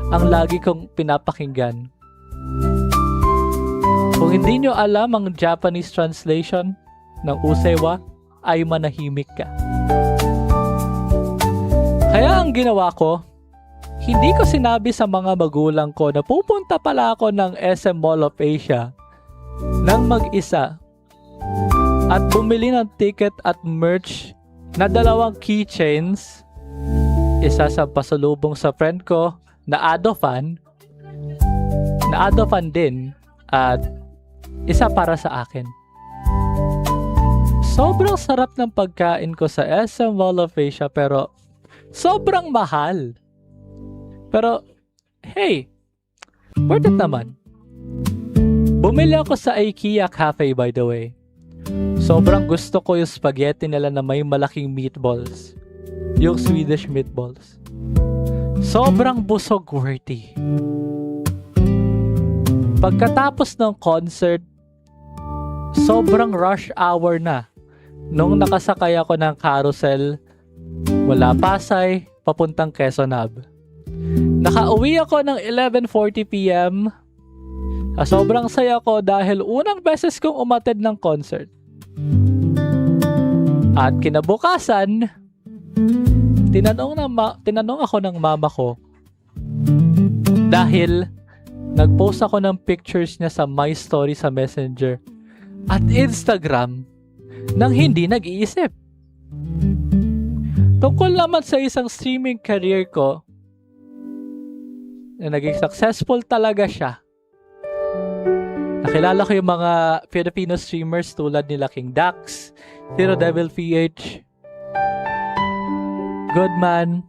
ang lagi kong pinapakinggan. Kung hindi nyo alam ang Japanese translation ng Usewa, ay manahimik ka. Kaya ang ginawa ko, hindi ko sinabi sa mga magulang ko na pupunta pala ako ng SM Mall of Asia nang mag-isa at bumili ng ticket at merch na 2 keychains, isa sa pasalubong sa friend ko na Ado fan din at isa para sa akin. Sobrang sarap ng pagkain ko sa SM Mall of Asia pero sobrang mahal. Pero hey, worth it naman. Bumili ako sa IKEA Cafe by the way. Sobrang gusto ko yung spaghetti nila na may malaking meatballs. Yung Swedish meatballs. Sobrang busog, worthy. Pagkatapos ng concert, Sobrang rush hour na nung nakasakay ako ng carousel mula Pasay papuntang Quezon Hub. Nakauwi ako ng 11:40 p.m. Sobrang saya ko dahil unang beses kong umattend ng concert. At kinabukasan, tinanong ako ng mama ko dahil nag-post ako ng pictures niya sa My Story sa Messenger at Instagram nang hindi nag-iisip. Tungkol naman sa isang streaming career ko na naging successful talaga siya. Nakilala ko yung mga Filipino streamers tulad nila King Dax, Zero Devil PH, Goodman,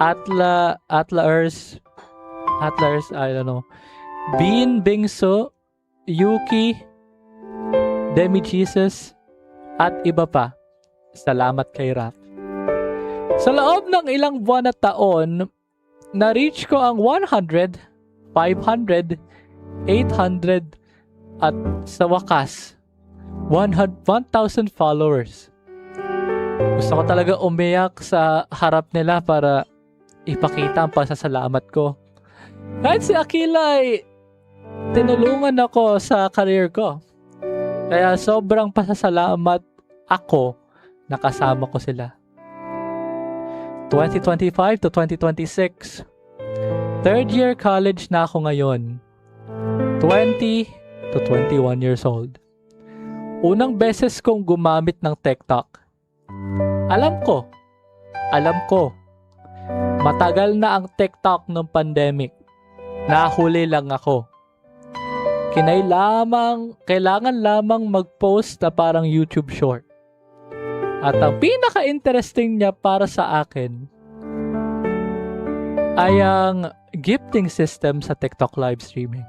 Atlaers, I don't know, Bean Bingso, Yuki, Demi Jesus, at iba pa. Salamat kay Rap. Sa loob ng ilang buwan at taon, na-reach ko ang 100, 500, 800, at sa wakas, 1,000 followers. Gusto ko talaga umiyak sa harap nila para ipakita ang pasasalamat ko. Kahit si Aquila ay tinulungan ako sa career ko. Kaya sobrang pasasalamat ako na kasama ko sila. 2025 to 2026. Third year college na ako ngayon. 20 to 21 years old. Unang beses kong gumamit ng TikTok. Alam ko, matagal na ang TikTok ng pandemic. Nahuli lang ako. Kailangan lamang mag-post na parang YouTube short. At ang pinaka-interesting niya para sa akin ay ang gifting system sa TikTok live streaming.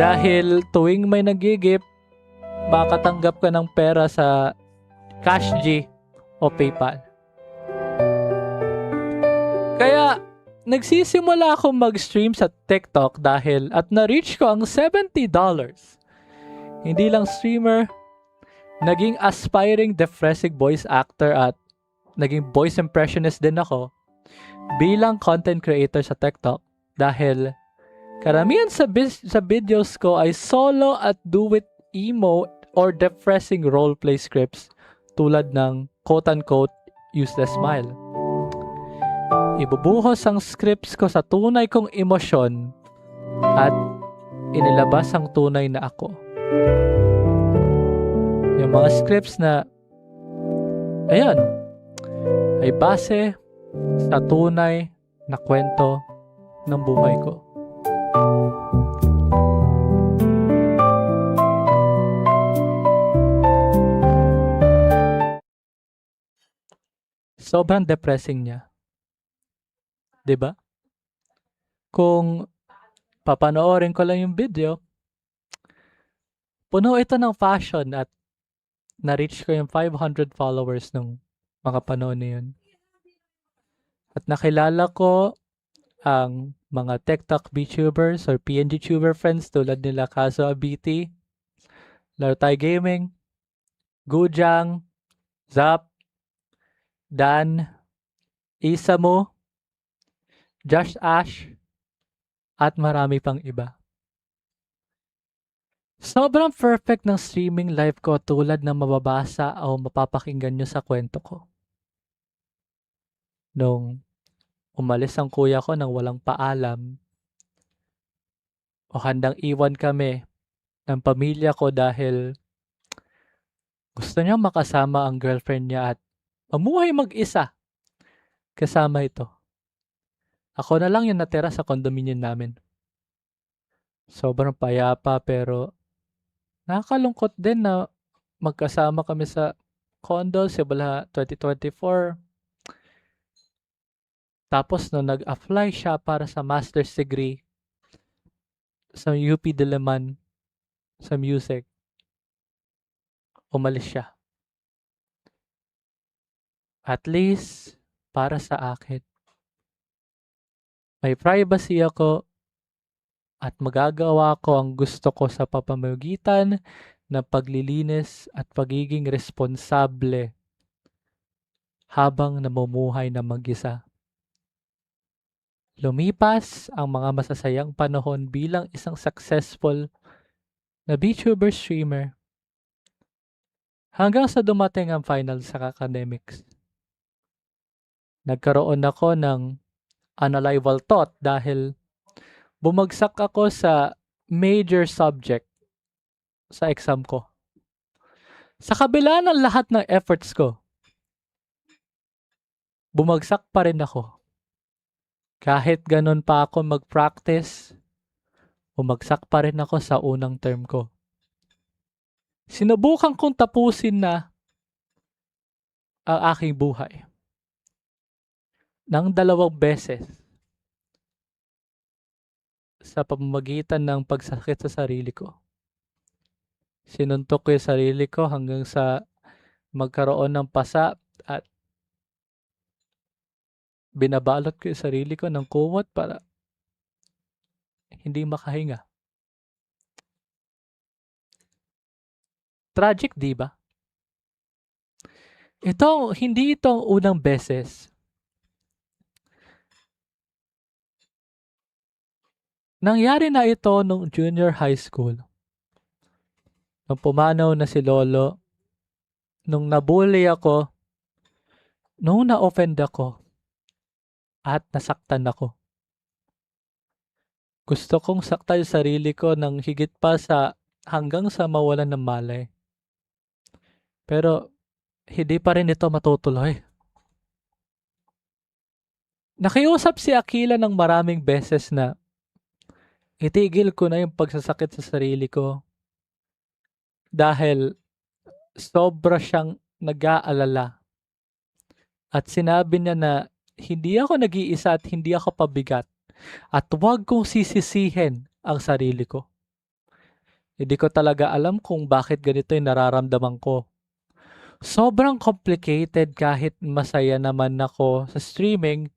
Dahil tuwing may nag-gift, makatanggap ka ng pera sa CashG o PayPal. Kaya nagsisimula akong mag-stream sa TikTok dahil at na-reach ko ang $70. Hindi lang streamer, naging aspiring depressing voice actor at naging voice impressionist din ako bilang content creator sa TikTok dahil karamihan sa videos ko ay solo at do-it emo or depressing roleplay scripts tulad ng quote-unquote useless smile. Ibubuhos ang scripts ko sa tunay kong emosyon at inilabas ang tunay na ako. Yung mga scripts na ayan ay base sa tunay na kwento ng buhay ko. Sobrang depressing niya. 'Di ba? Kung papanoorin ko lang yung video, puno ito ng fashion at na-reach ko yung 500 followers nung mga panahon na yun. At nakilala ko ang mga TikTok VTubers or PNG tuber friends tulad nila Kazo Abiti, Lartay Gaming, Gujang, Zap, Dan, Isamo, Josh Ash, at marami pang iba. Sobrang perfect ng streaming live ko tulad ng mababasa o mapapakinggan nyo sa kwento ko. Nung umalis ang kuya ko nang walang paalam o handang iwan kami ng pamilya ko dahil gusto niya makasama ang girlfriend niya at mamuhay mag-isa kasama ito. Ako na lang yung natira sa condominium namin. Sobrang payapa pero nakakalungkot din na magkasama kami sa condo simula 2024. Tapos no nag-apply siya para sa master's degree sa UP Diliman sa music, umalis siya. At least para sa akin, may privacy ako at magagawa ko ang gusto ko sa pamamagitan ng paglilinis at pagiging responsable habang namumuhay na mag-isa. Lumipas ang mga masasayang panahon bilang isang successful na VTuber streamer hanggang sa dumating ang final sa academics. Nagkaroon ako ng unalival thought dahil bumagsak ako sa major subject sa exam ko. Sa kabila ng lahat ng efforts ko, bumagsak pa rin ako. Kahit ganun pa ako mag-practice, bumagsak pa rin ako sa unang term ko. Sinubukan kong tapusin na ang aking buhay ng 2 beses sa pamamagitan ng pagsakit sa sarili ko. Sinuntok ko yung sarili ko hanggang sa magkaroon ng pasa at binabalot ko yung sarili ko ng kumot para hindi makahinga. Tragic, di ba? Hindi ito ang unang beses. Nangyari na ito nung junior high school. Nung pumanaw na si Lolo, nung nabully ako, nung na-offend ako, at nasaktan ako. Gusto kong saktan yung sarili ko ng higit pa sa hanggang sa mawalan ng malay. Pero hindi pa rin ito matutuloy. Nakiusap si Akila ng maraming beses na itigil ko na yung pagsasakit sa sarili ko dahil sobra siyang nag-aalala. At sinabi niya na hindi ako nag-iisa at hindi ako pabigat at huwag kong sisisihin ang sarili ko. Hindi ko talaga alam kung bakit ganito yung nararamdaman ko. Sobrang complicated kahit masaya naman ako sa streaming,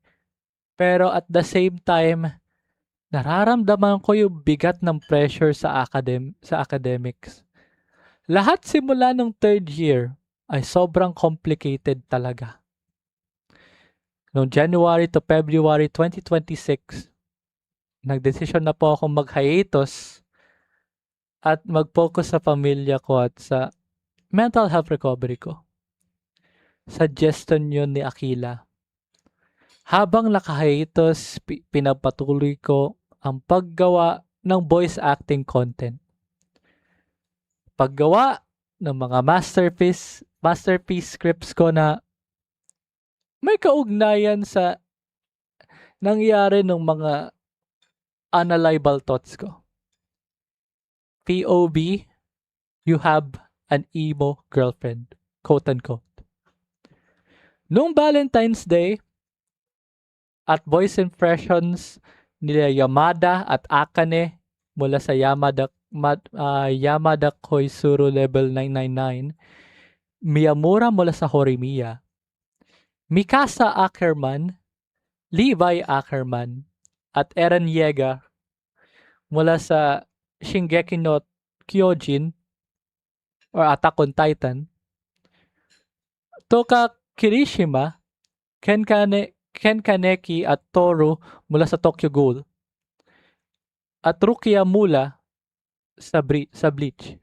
pero at the same time, nararamdaman ko yung bigat ng pressure sa academics. Lahat simula nung 3rd year ay sobrang complicated talaga. Noong January to February 2026, nagdesisyon na po akong mag-hiatus at mag-focus sa pamilya ko at sa mental health recovery ko. Suggestion yun ni Akila. Habang naka-hiatus, pinapatuloy ko ang paggawa ng voice acting content. Paggawa ng mga masterpiece scripts ko na may kaugnayan sa nangyari ng mga unalival thoughts ko. POV, you have an emo girlfriend, quote unquote. Noong Valentine's Day, at voice impressions nila Yamada at Akane mula sa Yamada Koizuru level 999, Miyamura mula sa Horimiya, Mikasa Ackerman, Levi Ackerman, at Eren Yeager mula sa Shingeki no Kyojin or Attack on Titan, Toka Kirishima, Ken Kaneki at Toru mula sa Tokyo Ghoul, at Rukia mula sa Bleach.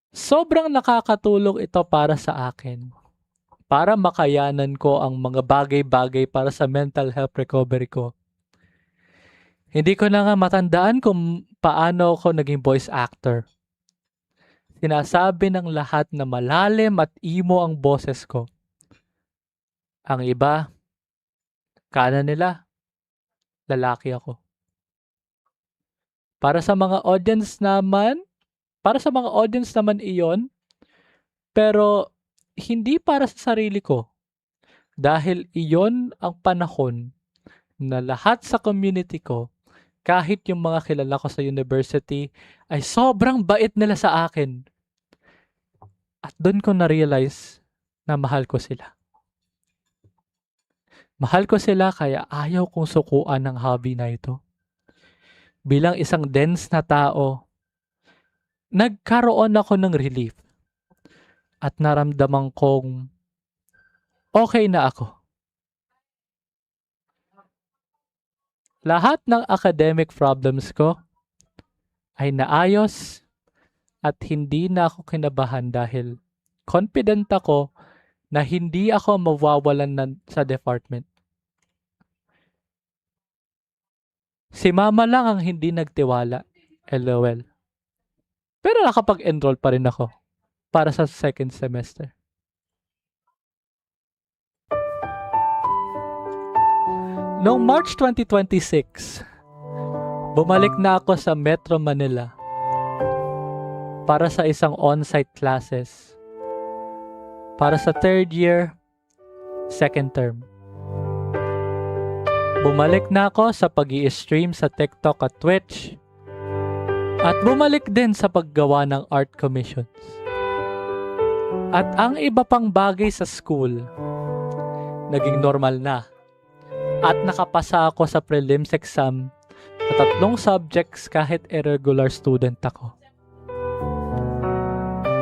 Sobrang nakakatulong ito para sa akin, para makayanan ko ang mga bagay-bagay para sa mental health recovery ko. Hindi ko na nga matandaan kung paano ako naging voice actor. Sinasabi ng lahat na malalim at emo ang boses ko. Ang iba, kana nila, lalaki ako. Para sa mga audience naman iyon, pero hindi para sa sarili ko. Dahil iyon ang panahon na lahat sa community ko, kahit yung mga kilala ko sa university, ay sobrang bait nila sa akin. At doon ko na-realize na mahal ko sila. Mahal ko sila kaya ayaw kong sukuan ng hobby na ito. bilang isang dense na tao, nagkaroon ako ng relief at naramdaman kong okay na ako. Lahat ng academic problems ko ay naayos at hindi na ako kinabahan dahil confident ako na hindi ako mawawalan sa department. Si mama lang ang hindi nagtiwala, LOL. Pero nakapag-enroll pa rin ako para sa second semester. Noong March 2026, bumalik na ako sa Metro Manila para sa isang on-site classes para sa third year, second term. Bumalik na ako sa pag-i-stream sa TikTok at Twitch at bumalik din sa paggawa ng art commissions. At ang iba pang bagay sa school, naging normal na. At nakapasa ako sa prelims exam sa 3 subjects kahit irregular student ako.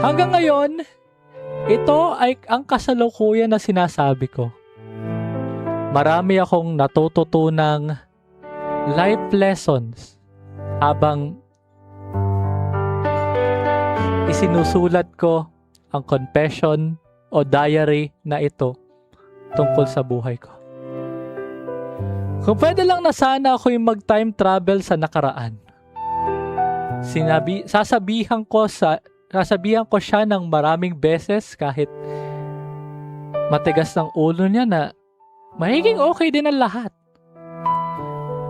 Hanggang ngayon, ito ay ang kasalukuyan na sinasabi ko. Marami akong natututunang life lessons habang isinusulat ko ang confession o diary na ito tungkol sa buhay ko. Kung pwede lang na sana ako yung mag-time travel sa nakaraan. Sasabihan ko siya ng maraming beses kahit matigas ng ulo niya na magiging okay din ang lahat.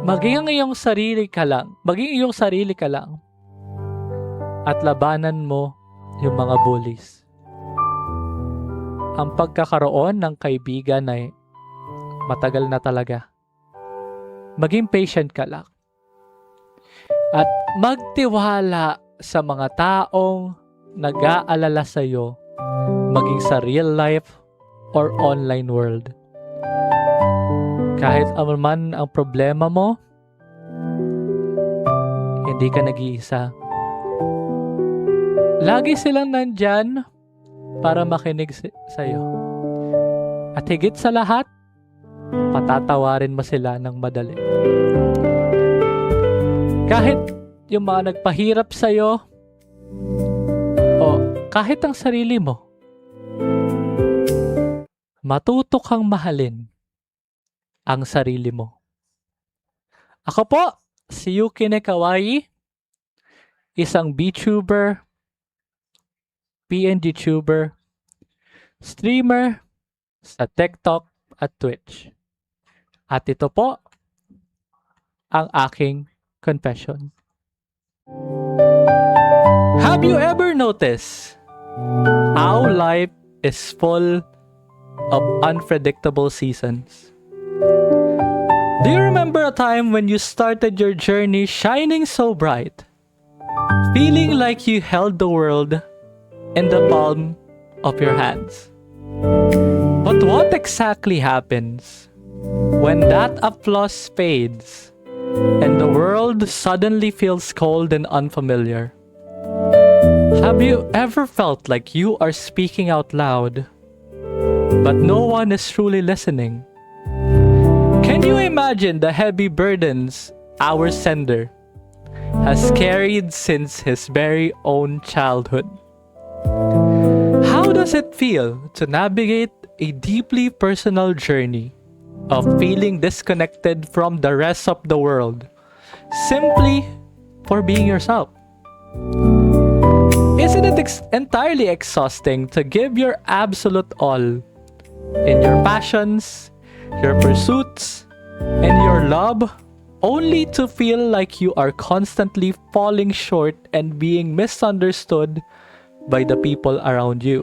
Maging iyong sarili ka lang. At labanan mo yung mga bullies. Ang pagkakaroon ng kaibigan ay matagal na talaga. Maging patient ka lang. At magtiwala sa mga taong nag-aalala sa'yo, maging sa real life or online world. Kahit man ang problema mo, hindi ka nag-iisa. Lagi silang nandyan para makinig sa'yo. At higit sa lahat, patatawarin mo sila ng madali. Kahit yung mga nagpahirap sa'yo, o kahit ang sarili mo, matuto kang mahalin ang sarili mo. Ako po, si Yukine Kawaii, isang VTuber, PNG tuber, streamer sa TikTok at Twitch. At ito po ang aking confession. Have you ever noticed how life is full of unpredictable seasons? Do you remember a time when you started your journey shining so bright, feeling like you held the world in the palm of your hands? But what exactly happens when that applause fades and the world suddenly feels cold and unfamiliar? Have you ever felt like you are speaking out loud, but no one is truly listening? Can you imagine the heavy burdens our sender has carried since his very own childhood? How does it feel to navigate a deeply personal journey of feeling disconnected from the rest of the world simply for being yourself? Isn't it entirely exhausting to give your absolute all in your passions, your pursuits, and your love, only to feel like you are constantly falling short and being misunderstood by the people around you?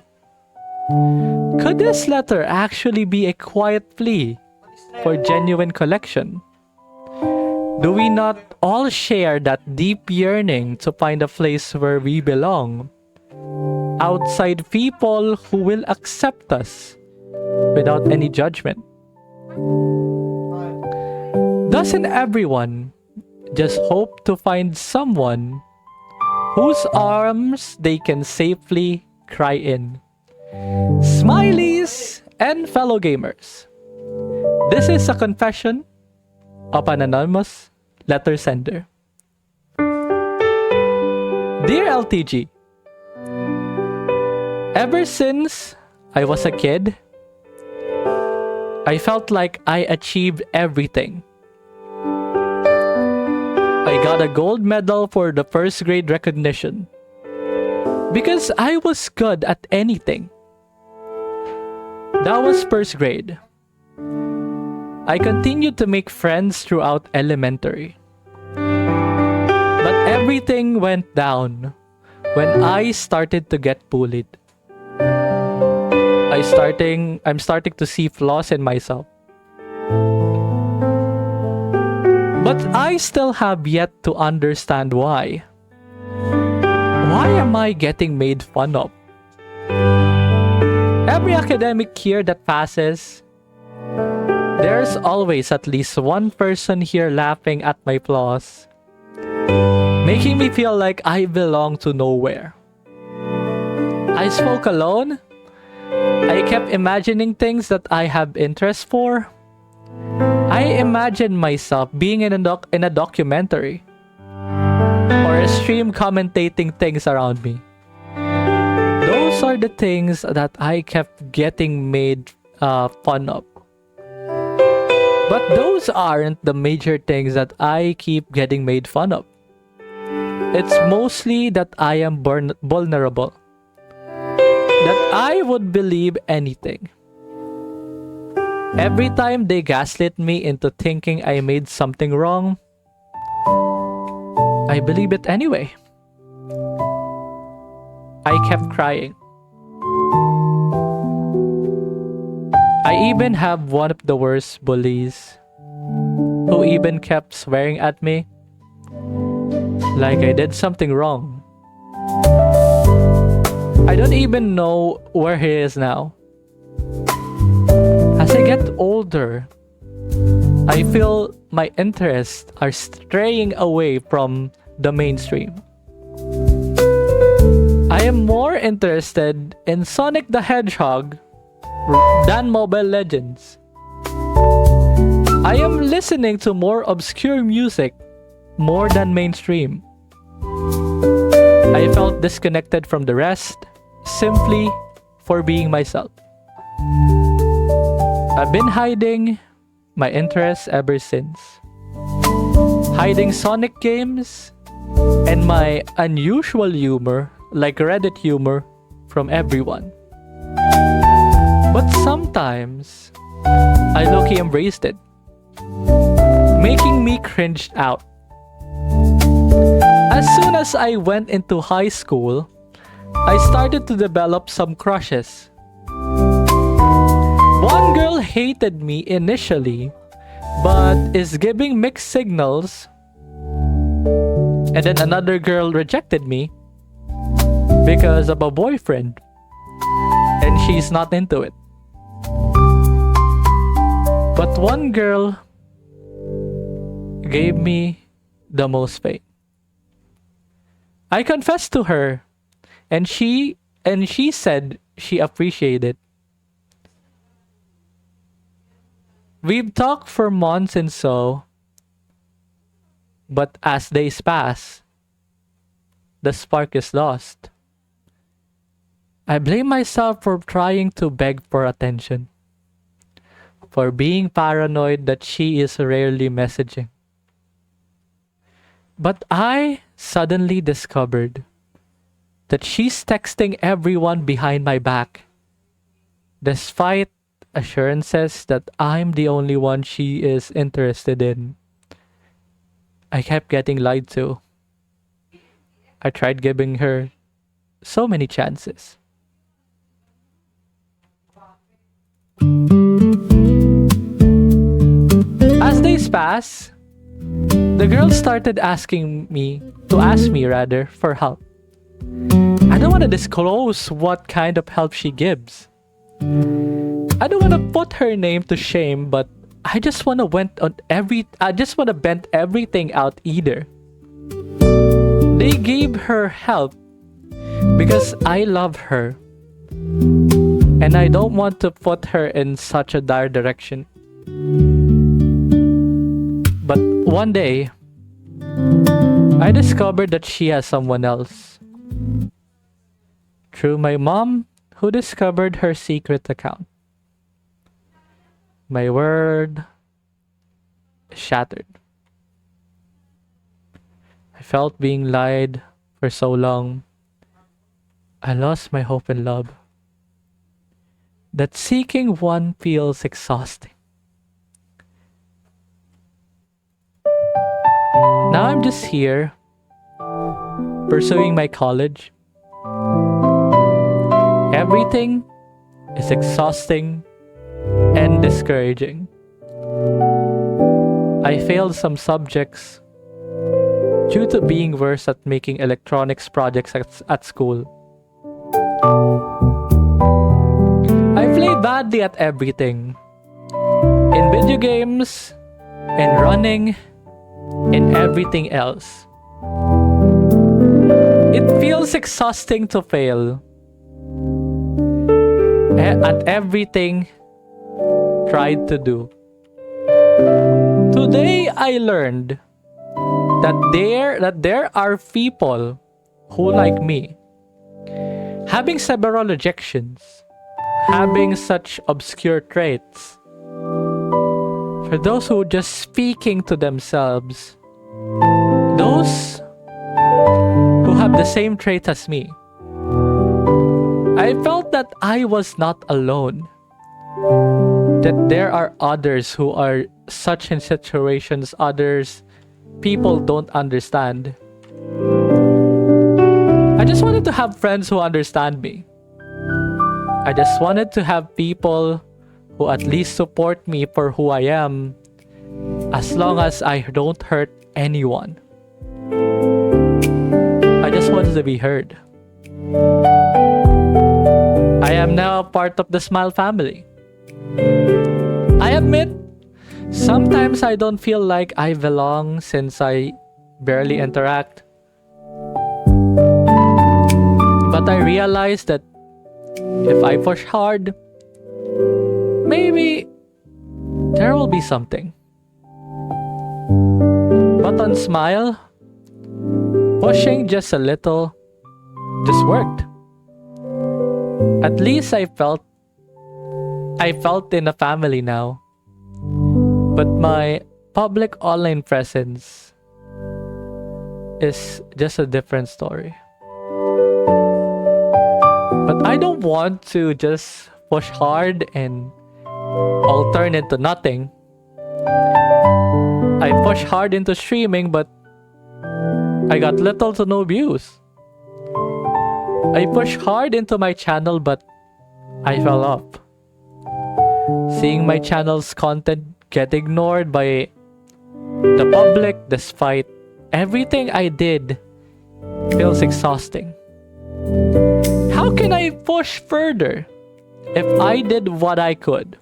Could this letter actually be a quiet plea for genuine connection? Do we not all share that deep yearning to find a place where we belong, outside people who will accept us without any judgment? Doesn't everyone just hope to find someone whose arms they can safely cry in. Smileys and fellow gamers, this is a confession of an anonymous letter sender. Dear LTG, ever since I was a kid, I felt like I achieved everything. I got a gold medal for the first grade recognition because I was good at anything. That was first grade. I continued to make friends throughout elementary. But everything went down when I started to get bullied. I'm starting to see flaws in myself. But I still have yet to understand why. Why am I getting made fun of? Every academic year that passes, there's always at least one person here laughing at my flaws, making me feel like I belong to nowhere. I spoke alone. I kept imagining things that I have interest for. I imagined myself being in a documentary or a stream commentating things around me. Those are the things that I kept getting made fun of. But those aren't the major things that I keep getting made fun of. It's mostly that I am vulnerable. That I would believe anything. Every time they gaslit me into thinking I made something wrong, I believe it anyway. I kept crying. I even have one of the worst bullies who even kept swearing at me like I did something wrong. I don't even know where he is now. As I get older, I feel my interests are straying away from the mainstream. I am more interested in Sonic the Hedgehog than Mobile Legends. I am listening to more obscure music more than mainstream. I felt disconnected from the rest simply for being myself. I've been hiding my interests ever since. Hiding Sonic games and my unusual humor, like Reddit humor, from everyone. But sometimes, I low-key embraced it, making me cringed out. As soon as I went into high school, I started to develop some crushes. One girl hated me initially, but is giving mixed signals. And then another girl rejected me because of a boyfriend, and she's not into it. But one girl gave me the most faith. I confessed to her, and she said she appreciated it. We've talked for months and so, but as days pass, the spark is lost. I blame myself for trying to beg for attention, for being paranoid that she is rarely messaging. But I suddenly discovered that she's texting everyone behind my back, despite assurances that I'm the only one she is interested in. I kept getting lied to. I tried giving her so many chances. As days pass, the girl started asking me for help. I don't want to disclose what kind of help she gives. I don't want to put her name to shame, but I just want to bend everything out either. They gave her help because I love her. And I don't want to put her in such a dire direction. But one day, I discovered that she has someone else. Through my mom, who discovered her secret account. My world shattered. I felt being lied for so long. I lost my hope in love. That seeking one feels exhausting. Now I'm just here, pursuing my college. Everything is exhausting and discouraging. I failed some subjects due to being worse at making electronics projects at school. I played badly at everything. In video games, in running, in everything else. It feels exhausting to fail at everything tried to do. Today I learned that there are people who, like me, having several rejections, having such obscure traits. For those who just speaking to themselves, those who have the same trait as me, I felt that I was not alone. That there are others who are such in situations others people don't understand. I just wanted to have friends who understand me. I just wanted to have people who at least support me for who I am, as long as I don't hurt anyone. I just wanted to be heard. I am now part of the Smile family. I admit, sometimes I don't feel like I belong since I barely interact. But I realize that if I push hard, maybe there will be something. But on Smile, pushing just a little just worked. At least I felt in a family now. But my public online presence is just a different story. But I don't want to just push hard and all turn into nothing. I push hard into streaming, but I got little to no views. I push hard into my channel, but I fell off. Seeing my channel's content get ignored by the public despite everything I did feels exhausting. How can I push further if I did what I could?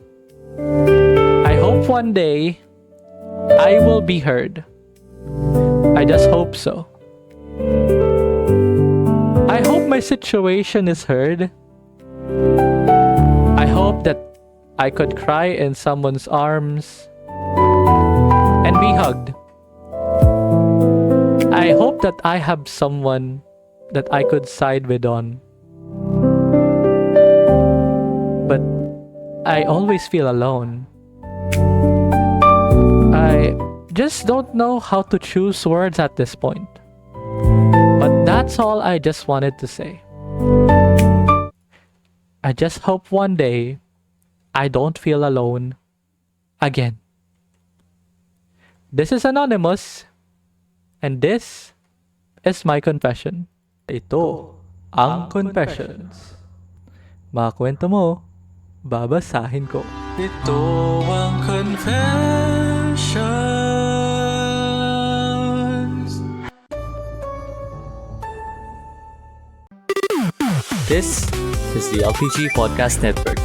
I hope one day I will be heard. I just hope so. I hope my situation is heard. I hope that I could cry in someone's arms and be hugged. I hope that I have someone that I could side with on. But I always feel alone. I just don't know how to choose words at this point. But that's all I just wanted to say. I just hope one day I don't feel alone again. This is Anonymous, and this is my confession. Ito ang Confessions. Mga kwento mo, babasahin ko. Ito ang Confessions. This is the LPG Podcast Network.